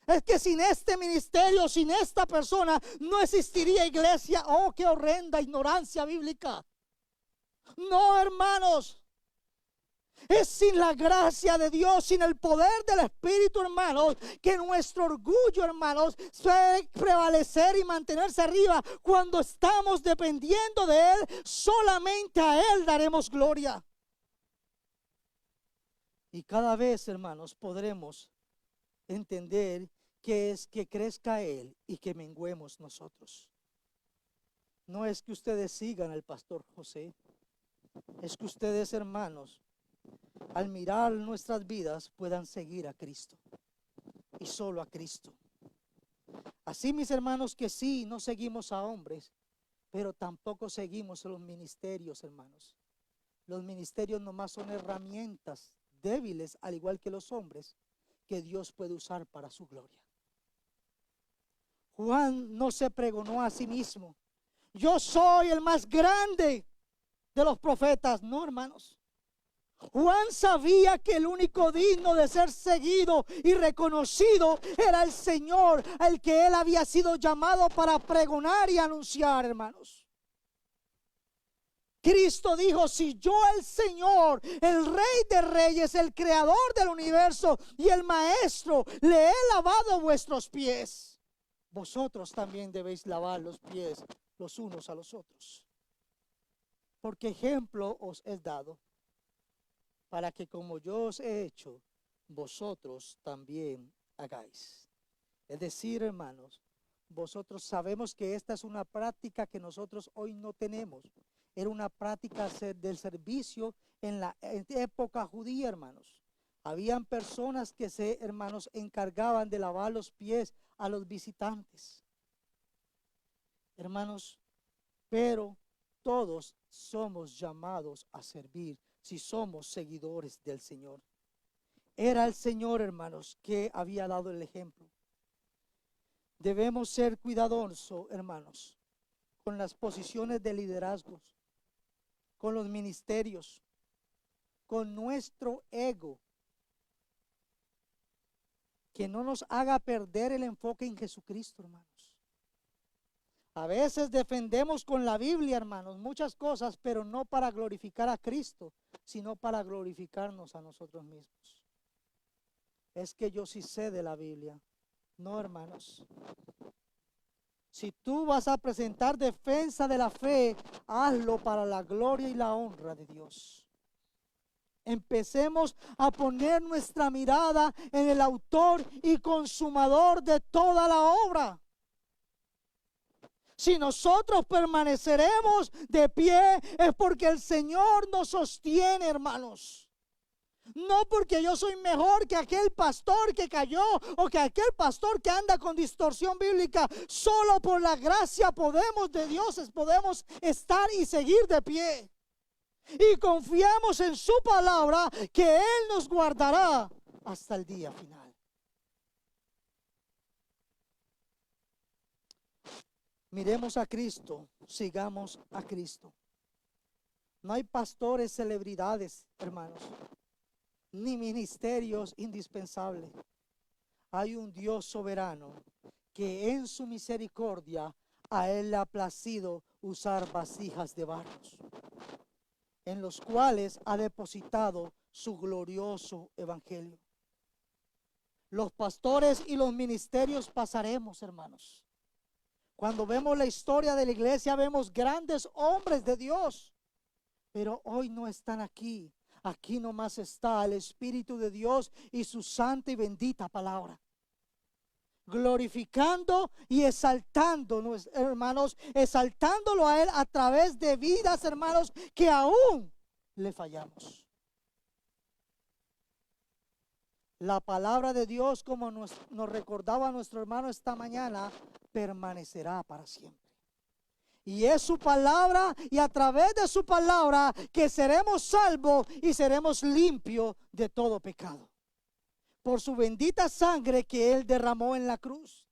es que sin este ministerio, sin esta persona, no existiría iglesia. Oh, qué horrenda ignorancia bíblica. No, hermanos. Es sin la gracia de Dios, sin el poder del Espíritu, hermanos, que nuestro orgullo, hermanos, puede prevalecer y mantenerse arriba. Cuando estamos dependiendo de Él, solamente a Él daremos gloria. Y cada vez, hermanos, podremos entender que es que crezca Él y que menguemos nosotros. No es que ustedes sigan al pastor José, es que ustedes, hermanos, al mirar nuestras vidas puedan seguir a Cristo y solo a Cristo. Así, mis hermanos, que sí, no seguimos a hombres, pero tampoco seguimos a los ministerios, hermanos. Los ministerios nomás son herramientas débiles, al igual que los hombres, que Dios puede usar para su gloria. Juan no se pregonó a sí mismo: yo soy el más grande de los profetas. No, hermanos. Juan sabía que el único digno de ser seguido y reconocido era el Señor, al que él había sido llamado para pregonar y anunciar, hermanos. Cristo dijo: si yo, el Señor, el Rey de Reyes, el Creador del universo y el Maestro, le he lavado vuestros pies, vosotros también debéis lavar los pies los unos a los otros. Porque ejemplo os he dado, para que como yo os he hecho, vosotros también hagáis. Es decir, hermanos, vosotros sabemos que esta es una práctica que nosotros hoy no tenemos. Era una práctica del servicio en la época judía, hermanos. Habían personas que hermanos, encargaban de lavar los pies a los visitantes. Hermanos, pero todos somos llamados a servir si somos seguidores del Señor. Era el Señor, hermanos, que había dado el ejemplo. Debemos ser cuidadosos, hermanos, con las posiciones de liderazgo, con los ministerios, con nuestro ego, que no nos haga perder el enfoque en Jesucristo, hermanos. A veces defendemos con la Biblia, hermanos, muchas cosas, pero no para glorificar a Cristo, sino para glorificarnos a nosotros mismos. Es que yo sí sé de la Biblia. No, hermanos. Si tú vas a presentar defensa de la fe, hazlo para la gloria y la honra de Dios. Empecemos a poner nuestra mirada en el autor y consumador de toda la obra. Si nosotros permaneceremos de pie, es porque el Señor nos sostiene, hermanos. No porque yo soy mejor que aquel pastor que cayó o que aquel pastor que anda con distorsión bíblica. Solo por la gracia de Dios podemos estar y seguir de pie. Y confiamos en su palabra que Él nos guardará hasta el día final. Miremos a Cristo, sigamos a Cristo. No hay pastores celebridades, hermanos, ni ministerios indispensables. Hay un Dios soberano que en su misericordia a Él le ha placido usar vasijas de barro, en los cuales ha depositado su glorioso evangelio. Los pastores y los ministerios pasaremos, hermanos. Cuando vemos la historia de la iglesia, vemos grandes hombres de Dios, pero hoy no están aquí. Aquí nomás está el Espíritu de Dios y su santa y bendita palabra, glorificando y exaltando, hermanos, exaltándolo a Él a través de vidas, hermanos, que aún le fallamos. La palabra de Dios, como nos recordaba nuestro hermano esta mañana, permanecerá para siempre. Y es su palabra y a través de su palabra que seremos salvos y seremos limpios de todo pecado. Por su bendita sangre que Él derramó en la cruz.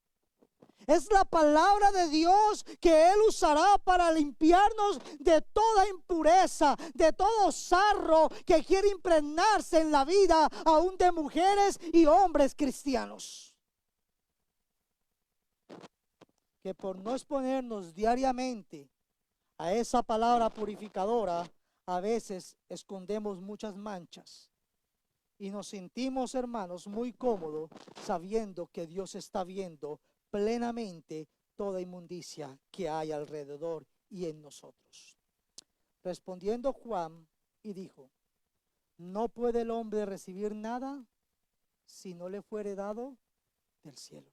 Es la palabra de Dios que Él usará para limpiarnos de toda impureza, de todo sarro que quiere impregnarse en la vida aún de mujeres y hombres cristianos. Que por no exponernos diariamente a esa palabra purificadora, a veces escondemos muchas manchas y nos sentimos, hermanos, muy cómodos sabiendo que Dios está viendo plenamente toda inmundicia que hay alrededor y en nosotros. Respondiendo Juan y dijo: no puede el hombre recibir nada si no le fuere dado del cielo.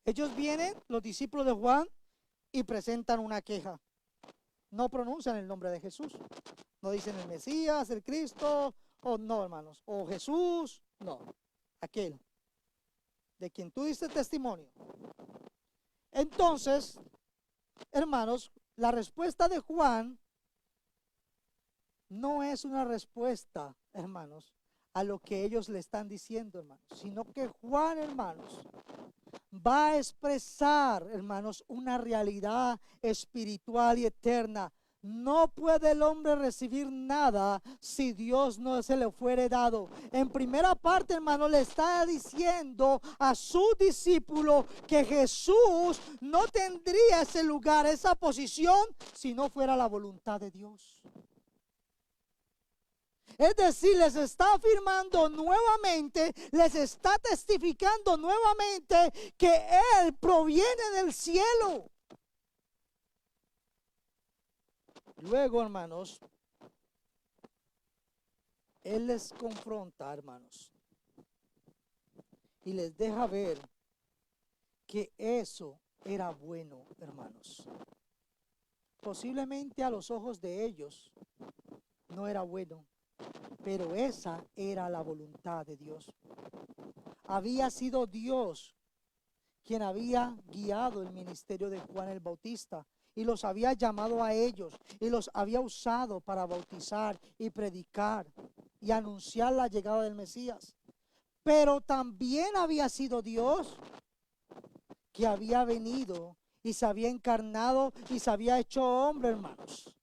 Ellos vienen, los discípulos de Juan, y presentan una queja. No pronuncian el nombre de Jesús. No dicen el Mesías, el Cristo, o no, hermanos. O Jesús, no. Aquel de quien tú diste testimonio. Entonces, hermanos, la respuesta de Juan no es una respuesta, hermanos, a lo que ellos le están diciendo, hermanos, sino que Juan, hermanos, va a expresar, hermanos, una realidad espiritual y eterna. No puede el hombre recibir nada si Dios no se le fuere dado. En primera parte, hermano, le está diciendo a su discípulo que Jesús no tendría ese lugar, esa posición, si no fuera la voluntad de Dios. Es decir, les está afirmando nuevamente, les está testificando nuevamente que Él proviene del cielo. Luego, hermanos, Él les confronta, hermanos, y les deja ver que eso era bueno, hermanos. Posiblemente a los ojos de ellos no era bueno, pero esa era la voluntad de Dios. Había sido Dios quien había guiado el ministerio de Juan el Bautista y los había llamado a ellos y los había usado para bautizar y predicar y anunciar la llegada del Mesías. Pero también había sido Dios que había venido y se había encarnado y se había hecho hombre, hermanos.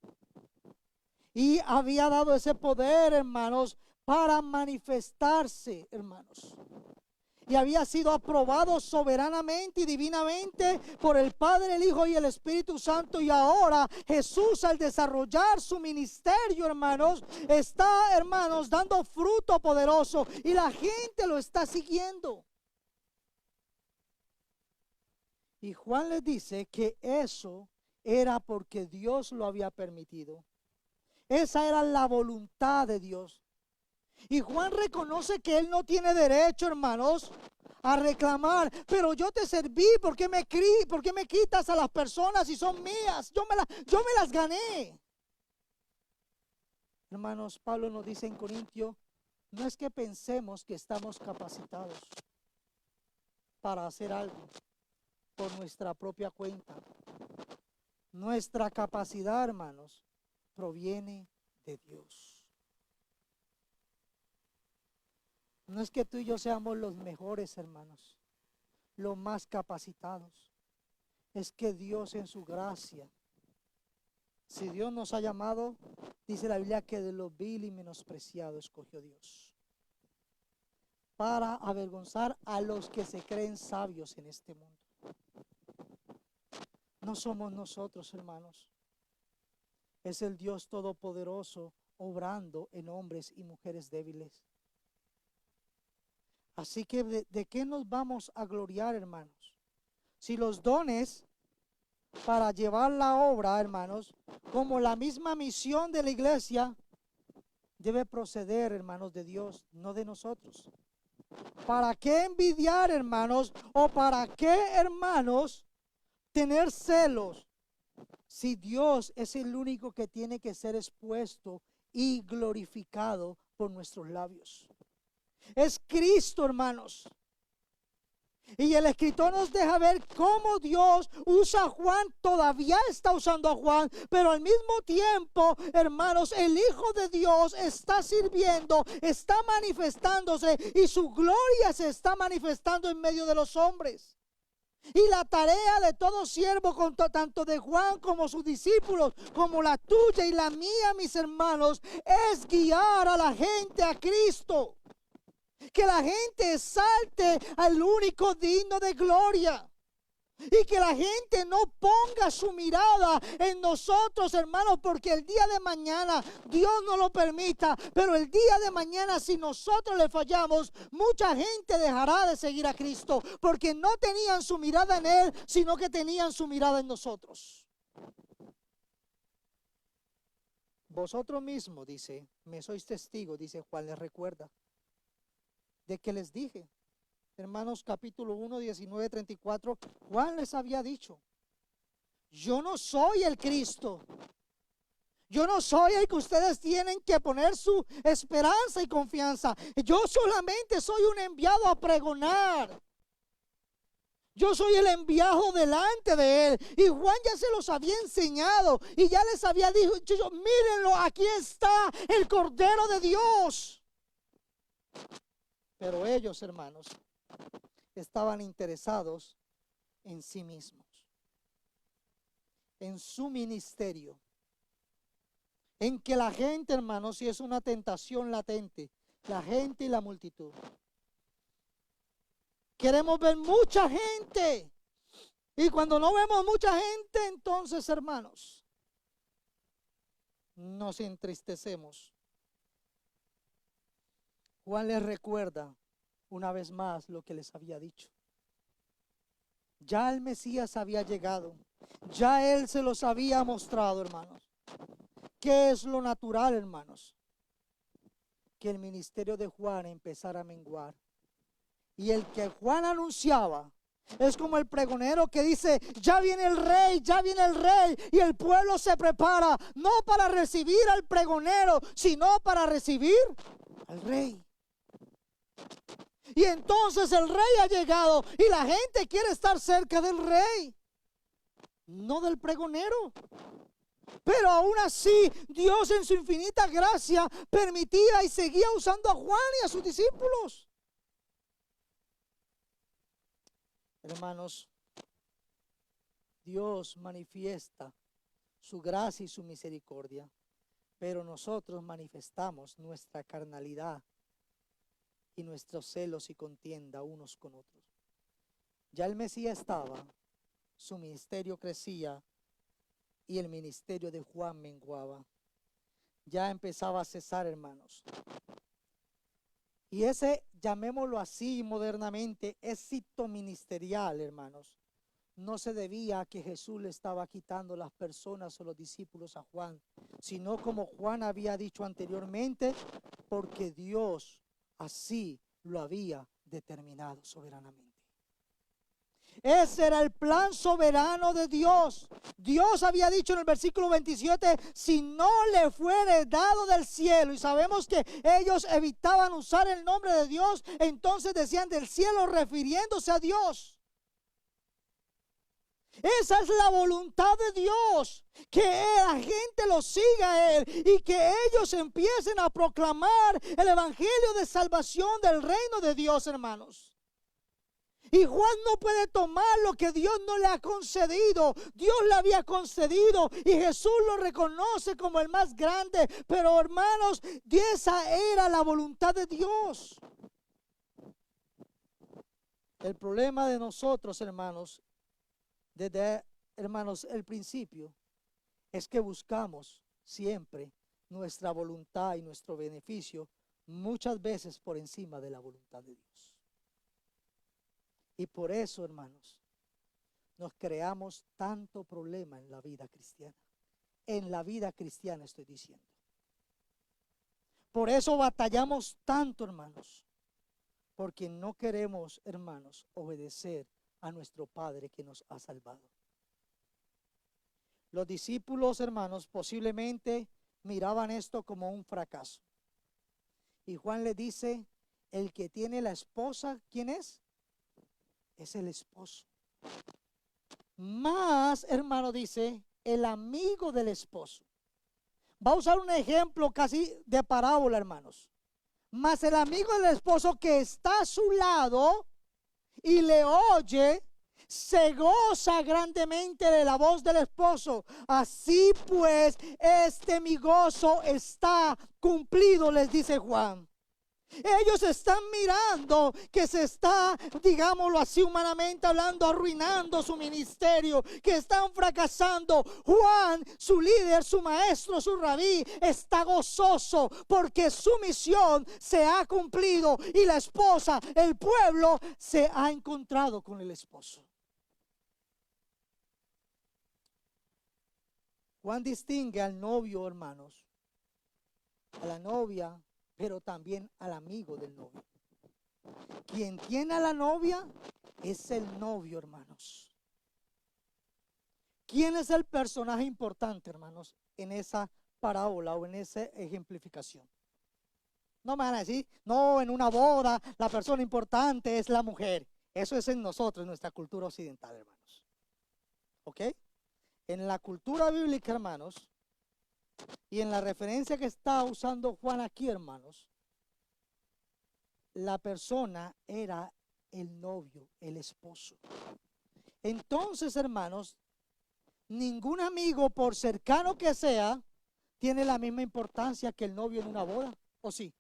Y había dado ese poder, hermanos, para manifestarse, hermanos. Y había sido aprobado soberanamente y divinamente por el Padre, el Hijo y el Espíritu Santo. Y ahora Jesús, al desarrollar su ministerio, hermanos, está, hermanos, dando fruto poderoso. Y la gente lo está siguiendo. Y Juan les dice que eso era porque Dios lo había permitido. Esa era la voluntad de Dios. Y Juan reconoce que él no tiene derecho, hermanos, a reclamar. Pero yo te serví, ¿por qué me quitas a las personas si son mías? Yo me las gané. Hermanos, Pablo nos dice en Corintio, no es que pensemos que estamos capacitados para hacer algo por nuestra propia cuenta. Nuestra capacidad, hermanos, proviene de Dios. No es que tú y yo seamos los mejores, hermanos, los más capacitados. Es que Dios en su gracia, si Dios nos ha llamado, dice la Biblia que de lo vil y menospreciado escogió Dios para avergonzar a los que se creen sabios en este mundo. No somos nosotros, hermanos. Es el Dios Todopoderoso obrando en hombres y mujeres débiles. Así que ¿de qué nos vamos a gloriar, hermanos? Si los dones para llevar la obra, hermanos, como la misma misión de la iglesia, debe proceder, hermanos, de Dios, no de nosotros. ¿Para qué envidiar, hermanos? ¿O para qué, hermanos, tener celos? Si Dios es el único que tiene que ser expuesto y glorificado por nuestros labios. Es Cristo, hermanos. Y el escritor nos deja ver cómo Dios usa a Juan, todavía está usando a Juan, pero al mismo tiempo, hermanos, el Hijo de Dios está sirviendo, está manifestándose y su gloria se está manifestando en medio de los hombres. Y la tarea de todo siervo, tanto de Juan como sus discípulos, como la tuya y la mía, mis hermanos, es guiar a la gente a Cristo. Que la gente exalte al único digno de gloria. Y que la gente no ponga su mirada en nosotros, hermanos, porque el día de mañana, Dios no lo permita, pero el día de mañana, si nosotros le fallamos, mucha gente dejará de seguir a Cristo, porque no tenían su mirada en Él, sino que tenían su mirada en nosotros. Vosotros mismos, dice, me sois testigos, dice Juan, les recuerda, de que les dije. Hermanos, capítulo 1, 19, 34, Juan les había dicho, yo no soy el Cristo. Yo no soy el que ustedes tienen que poner su esperanza y confianza. Yo solamente soy un enviado a pregonar. Yo soy el enviado delante de Él. Y Juan ya se los había enseñado y ya les había dicho, mírenlo, aquí está el Cordero de Dios. Pero ellos, hermanos, estaban interesados en sí mismos, en su ministerio, en que la gente, hermanos, si es una tentación latente, la gente y la multitud. Queremos ver mucha gente, y cuando no vemos mucha gente, entonces, hermanos, nos entristecemos. Juan les recuerda una vez más lo que les había dicho. Ya el Mesías había llegado. Ya Él se los había mostrado, hermanos. ¿Qué es lo natural, hermanos? Que el ministerio de Juan empezara a menguar. Y el que Juan anunciaba es como el pregonero que dice, ya viene el rey, ya viene el rey. Y el pueblo se prepara, no para recibir al pregonero, sino para recibir al rey. Y entonces el rey ha llegado y la gente quiere estar cerca del rey. no del pregonero. Pero aún así, Dios en su infinita gracia permitía y seguía usando a Juan y a sus discípulos. Hermanos, Dios manifiesta su gracia y su misericordia, pero nosotros manifestamos nuestra carnalidad y nuestros celos y contienda unos con otros. Ya el Mesías estaba, su ministerio crecía y el ministerio de Juan menguaba. Ya empezaba a cesar, hermanos. Y ese, llamémoslo así modernamente, éxito ministerial, hermanos, no se debía a que Jesús le estaba quitando las personas o los discípulos a Juan, sino como Juan había dicho anteriormente, porque Dios así lo había determinado soberanamente. Ese era el plan soberano de Dios. Dios había dicho en el versículo 27, si no le fuere dado del cielo, y sabemos que ellos evitaban usar el nombre de Dios, entonces decían del cielo refiriéndose a Dios. Esa es la voluntad de Dios, que la gente lo siga a Él y que ellos empiecen a proclamar el evangelio de salvación del reino de Dios, hermanos. Y Juan no puede tomar lo que Dios no le ha concedido. Dios le había concedido y Jesús lo reconoce como el más grande. Pero hermanos, esa era la voluntad de Dios. El problema de nosotros, hermanos, desde el principio, es que buscamos siempre nuestra voluntad y nuestro beneficio muchas veces por encima de la voluntad de Dios. Y por eso, hermanos, nos creamos tanto problema en la vida cristiana. En la vida cristiana estoy diciendo. Por eso batallamos tanto, hermanos. Porque no queremos, hermanos, obedecer a nuestro Padre que nos ha salvado. Los discípulos, hermanos, posiblemente miraban esto como un fracaso. Y Juan le dice, el que tiene la esposa, ¿quién es? Es el esposo. Más, hermano, dice, el amigo del esposo. Va a usar un ejemplo casi de parábola, hermanos. Más el amigo del esposo que está a su lado y le oye, se goza grandemente de la voz del esposo. Así pues, mi gozo está cumplido, les dice Juan. Ellos están mirando que se está, digámoslo así humanamente hablando, arruinando su ministerio, que están fracasando. Juan, su líder, su maestro, su rabí, está gozoso porque su misión se ha cumplido y la esposa, el pueblo, se ha encontrado con el esposo. Juan distingue al novio, hermanos, a la novia, pero también al amigo del novio. Quien tiene a la novia es el novio, hermanos. ¿Quién es el personaje importante, hermanos, en esa parábola o en esa ejemplificación? No me van a decir, no, en una boda la persona importante es la mujer. Eso es en nosotros, en nuestra cultura occidental, hermanos. ¿Ok? En la cultura bíblica, hermanos, y en la referencia que está usando Juan aquí, hermanos, la persona era el novio, el esposo. Entonces, hermanos, ningún amigo, por cercano que sea, tiene la misma importancia que el novio en una boda, ¿o sí?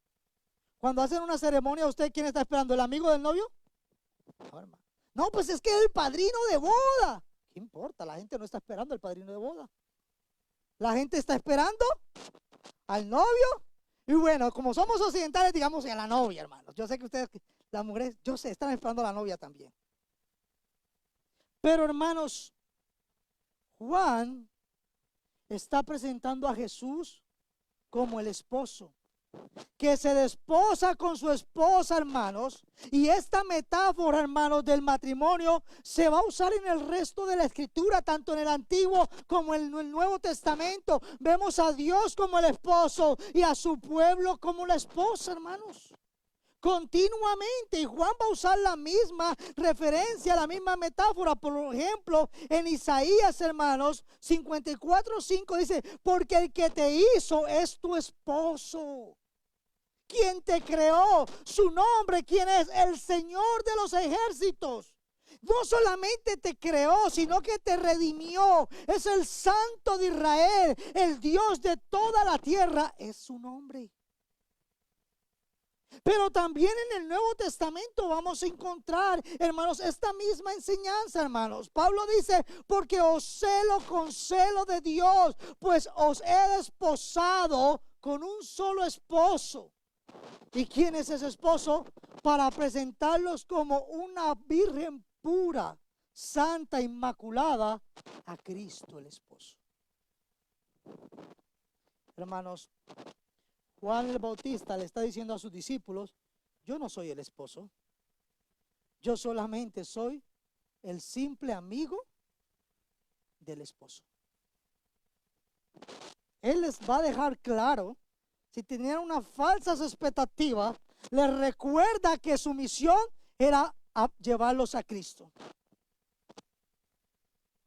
Cuando hacen una ceremonia, ¿usted quién está esperando? ¿El amigo del novio? No, hermano. No, pues es que es el padrino de boda. ¿Qué importa? La gente no está esperando al padrino de boda. La gente está esperando al novio. Y bueno, como somos occidentales, digamos a la novia, hermanos. Yo sé que ustedes, las mujeres, yo sé, están esperando a la novia también. Pero, hermanos, Juan está presentando a Jesús como el esposo, que se desposa con su esposa, hermanos. Y esta metáfora, hermanos, del matrimonio se va a usar en el resto de la escritura, tanto en el Antiguo como en el Nuevo Testamento. Vemos a Dios como el esposo y a su pueblo como la esposa, hermanos. continuamente. Y Juan va a usar la misma referencia, la misma metáfora. Por ejemplo, en Isaías, hermanos, 54:5 dice, porque el que te hizo es tu esposo. ¿Quién te creó? Su nombre, ¿quién es? El Señor de los ejércitos. No solamente te creó, sino que te redimió. Es el Santo de Israel, el Dios de toda la tierra. Es su nombre. Pero también en el Nuevo Testamento vamos a encontrar, hermanos, esta misma enseñanza, hermanos. Pablo dice, porque os celo con celo de Dios, pues os he desposado con un solo esposo. ¿Y quién es ese esposo? Para presentarlos como una virgen pura, santa, inmaculada, a Cristo el esposo. Hermanos, Juan el Bautista le está diciendo a sus discípulos, yo no soy el esposo, yo solamente soy el simple amigo del esposo. Él les va a dejar claro, si tenían una falsas expectativas, les recuerda que su misión era llevarlos a Cristo.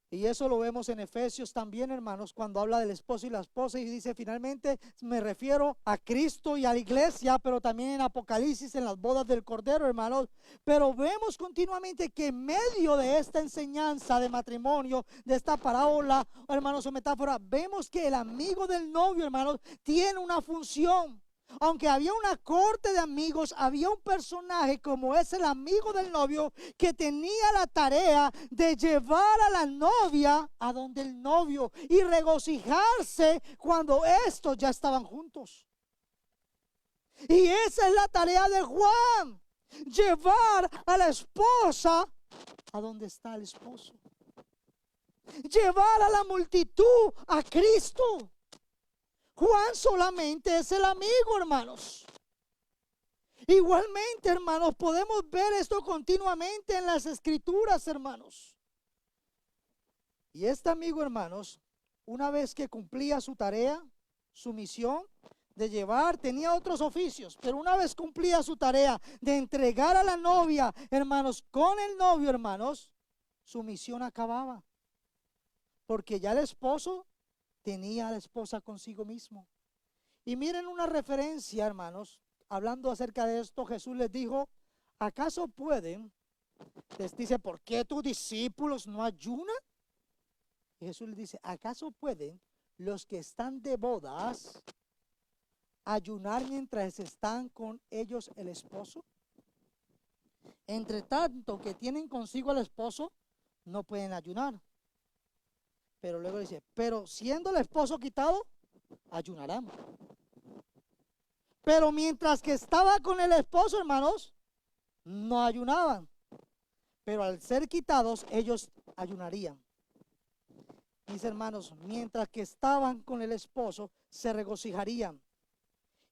Y eso lo vemos en Efesios también, hermanos, cuando habla del esposo y la esposa y dice finalmente, me refiero a Cristo y a la iglesia, pero también en Apocalipsis, en las bodas del Cordero, hermanos. Pero vemos continuamente que en medio de esta enseñanza de matrimonio, de esta parábola, hermanos, o metáfora, vemos que el amigo del novio, hermanos, tiene una función. Aunque había una corte de amigos, había un personaje como es el amigo del novio que tenía la tarea de llevar a la novia a donde el novio y regocijarse cuando estos ya estaban juntos. Y esa es la tarea de Juan, llevar a la esposa a donde está el esposo, llevar a la multitud a Cristo. Juan solamente es el amigo, hermanos. Igualmente, hermanos, podemos ver esto continuamente en las escrituras, hermanos. Y este amigo, hermanos, una vez que cumplía su tarea, su misión de llevar, tenía otros oficios, pero una vez cumplía su tarea de entregar a la novia, hermanos, con el novio, hermanos, su misión acababa. Porque ya el esposo tenía a la esposa consigo mismo. Y miren una referencia, hermanos, hablando acerca de esto, Jesús les dijo, ¿acaso pueden? Les dice, ¿por qué tus discípulos no ayunan? Y Jesús les dice, ¿acaso pueden los que están de bodas ayunar mientras están con ellos el esposo? Entre tanto que tienen consigo al esposo, no pueden ayunar. Pero luego dice, pero siendo el esposo quitado, ayunarán. Pero mientras que estaba con el esposo, hermanos, no ayunaban. Pero al ser quitados, ellos ayunarían. Mis hermanos, mientras que estaban con el esposo, se regocijarían.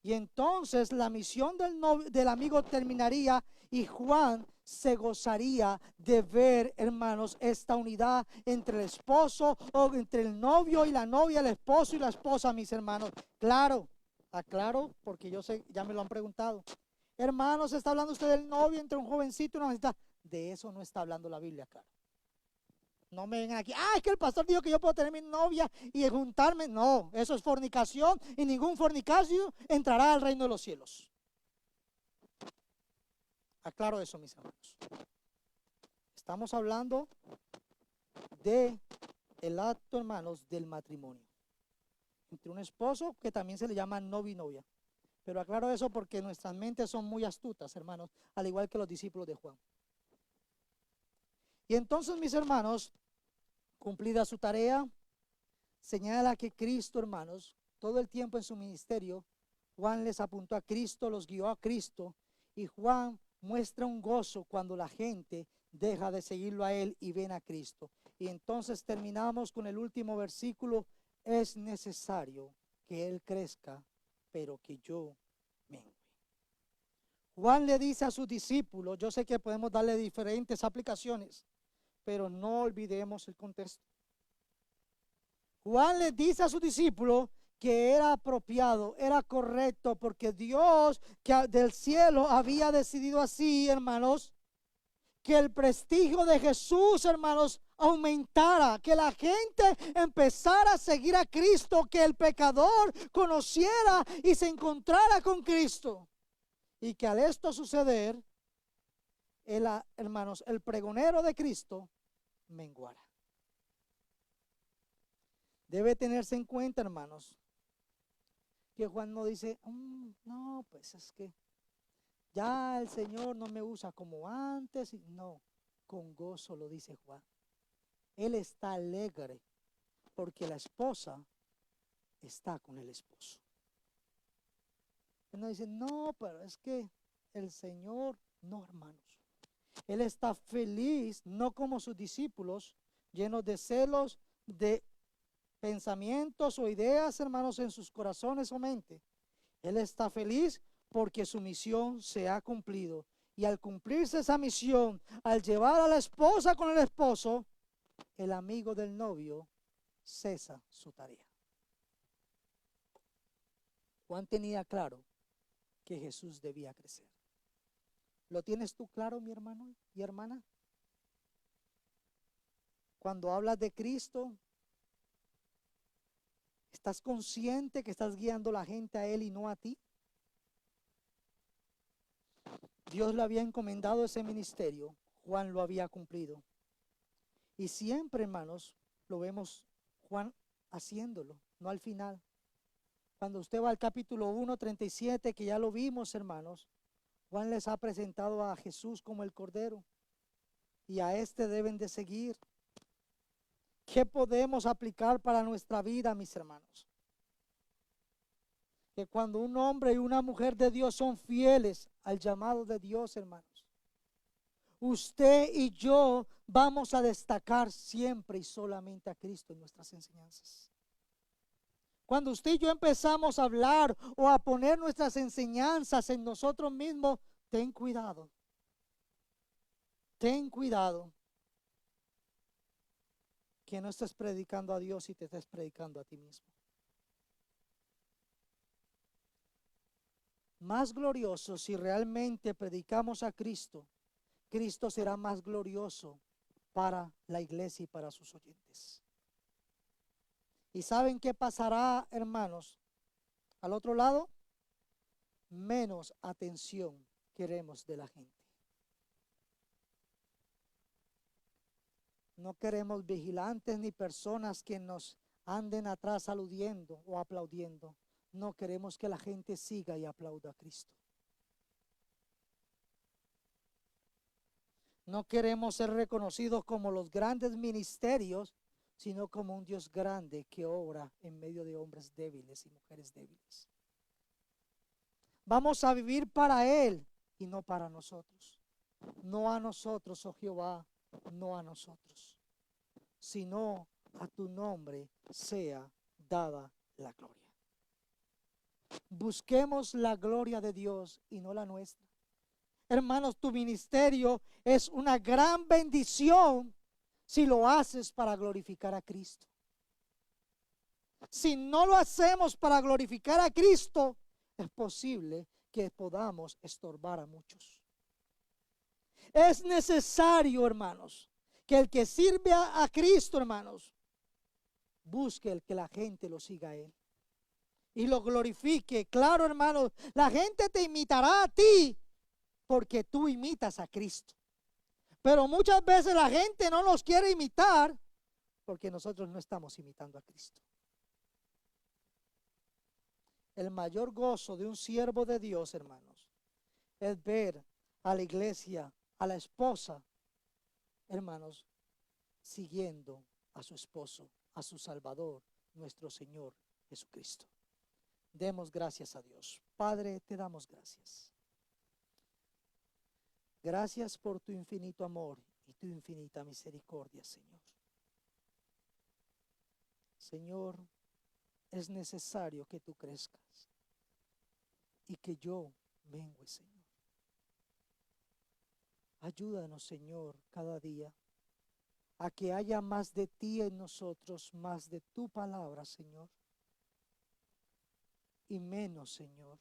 Y entonces la misión del amigo terminaría y Juan se gozaría de ver, hermanos, esta unidad entre el esposo o entre el novio y la novia, el esposo y la esposa, mis hermanos. Claro, aclaro, porque yo sé, ya me lo han preguntado. Hermanos, ¿está hablando usted del novio entre un jovencito y una jovencita? De eso no está hablando la Biblia, claro. No me vengan aquí, es que el pastor dijo que yo puedo tener mi novia y juntarme. No, eso es fornicación y ningún fornicacio entrará al reino de los cielos. Aclaro eso, mis hermanos. Estamos hablando de el acto, hermanos, del matrimonio entre un esposo que también se le llama novio y novia. Pero aclaro eso porque nuestras mentes son muy astutas, hermanos, al igual que los discípulos de Juan. Y entonces, mis hermanos, cumplida su tarea, señala que Cristo, hermanos, todo el tiempo en su ministerio, Juan les apuntó a Cristo, los guió a Cristo, y Juan muestra un gozo cuando la gente deja de seguirlo a él y ven a Cristo. Y entonces terminamos con el último versículo, es necesario que él crezca, pero que yo mengue. Juan le dice a sus discípulos, yo sé que podemos darle diferentes aplicaciones, pero no olvidemos el contexto. Juan les dice a sus discípulos que era apropiado, era correcto, porque Dios que del cielo había decidido así, hermanos, que el prestigio de Jesús, hermanos, aumentara, que la gente empezara a seguir a Cristo, que el pecador conociera y se encontrara con Cristo. Y que al esto suceder, hermanos, el pregonero de Cristo menguara. Debe tenerse en cuenta, hermanos, que Juan no dice, no, pues es que ya el Señor no me usa como antes. No, con gozo lo dice Juan. Él está alegre porque la esposa está con el esposo. Él no dice, no, pero es que el Señor, no, hermanos. Él está feliz, no como sus discípulos, llenos de celos, de pensamientos o ideas, hermanos, en sus corazones o mente. Él está feliz porque su misión se ha cumplido. Y al cumplirse esa misión, al llevar a la esposa con el esposo, el amigo del novio cesa su tarea. Juan tenía claro que Jesús debía crecer. ¿Lo tienes tú claro, mi hermano y hermana? Cuando hablas de Cristo, ¿estás consciente que estás guiando a la gente a Él y no a ti? Dios le había encomendado ese ministerio, Juan lo había cumplido. Y siempre, hermanos, lo vemos Juan haciéndolo, no al final. Cuando usted va al capítulo 1:37, que ya lo vimos, hermanos, Juan les ha presentado a Jesús como el Cordero. Y a este deben de seguir. ¿Qué podemos aplicar para nuestra vida, mis hermanos? Que cuando un hombre y una mujer de Dios son fieles al llamado de Dios, hermanos, usted y yo vamos a destacar siempre y solamente a Cristo en nuestras enseñanzas. Cuando usted y yo empezamos a hablar o a poner nuestras enseñanzas en nosotros mismos, ten cuidado. Ten cuidado que no estés predicando a Dios y te estés predicando a ti mismo. Más glorioso si realmente predicamos a Cristo, Cristo será más glorioso para la iglesia y para sus oyentes. ¿Y saben qué pasará, hermanos? Al otro lado, menos atención queremos de la gente. No queremos vigilantes ni personas que nos anden atrás aludiendo o aplaudiendo. No queremos que la gente siga y aplauda a Cristo. No queremos ser reconocidos como los grandes ministerios, sino como un Dios grande que obra en medio de hombres débiles y mujeres débiles. Vamos a vivir para Él y no para nosotros. No a nosotros, oh Jehová, no a nosotros, sino a tu nombre sea dada la gloria. Busquemos la gloria de Dios y no la nuestra. Hermanos, tu ministerio es una gran bendición si lo haces para glorificar a Cristo. Si no lo hacemos para glorificar a Cristo, es posible que podamos estorbar a muchos. Es necesario, hermanos, que el que sirve a Cristo, hermanos, busque el que la gente lo siga a Él y lo glorifique. Claro, hermanos, la gente te imitará a ti porque tú imitas a Cristo. Pero muchas veces la gente no nos quiere imitar porque nosotros no estamos imitando a Cristo. El mayor gozo de un siervo de Dios, hermanos, es ver a la iglesia, a la esposa, hermanos, siguiendo a su esposo, a su Salvador, nuestro Señor Jesucristo. Demos gracias a Dios. Padre, te damos gracias. Gracias por tu infinito amor y tu infinita misericordia, Señor. Señor, es necesario que tú crezcas y que yo mengue, Señor. Ayúdanos, Señor, cada día a que haya más de ti en nosotros, más de tu palabra, Señor. y menos, Señor,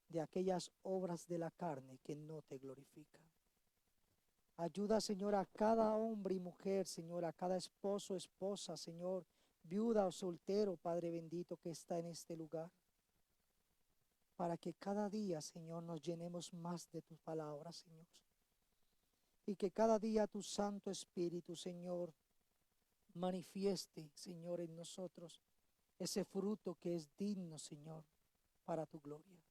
de aquellas obras de la carne que no te glorifican. Ayuda, Señor, a cada hombre y mujer, Señor, a cada esposo, esposa, Señor, viuda o soltero, Padre bendito, que está en este lugar, para que cada día, Señor, nos llenemos más de tus palabras, Señor. Y que cada día tu Santo Espíritu, Señor, manifieste, Señor, en nosotros ese fruto que es digno, Señor, para tu gloria.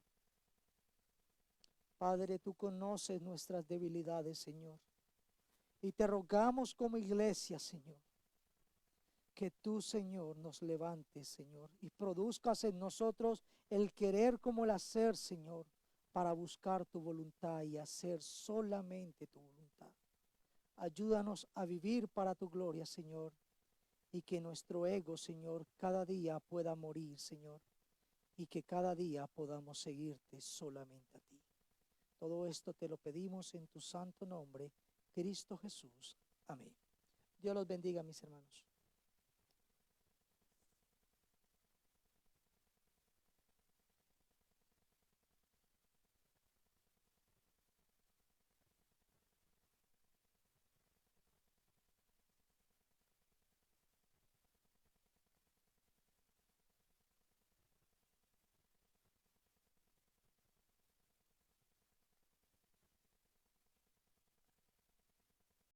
Padre, tú conoces nuestras debilidades, Señor. Y te rogamos como iglesia, Señor, que tú, Señor, nos levantes, Señor, y produzcas en nosotros el querer como el hacer, Señor, para buscar tu voluntad y hacer solamente tu voluntad. Ayúdanos a vivir para tu gloria, Señor, y que nuestro ego, Señor, cada día pueda morir, Señor, y que cada día podamos seguirte solamente a ti. Todo esto te lo pedimos en tu santo nombre, Cristo Jesús. Amén. Dios los bendiga, mis hermanos.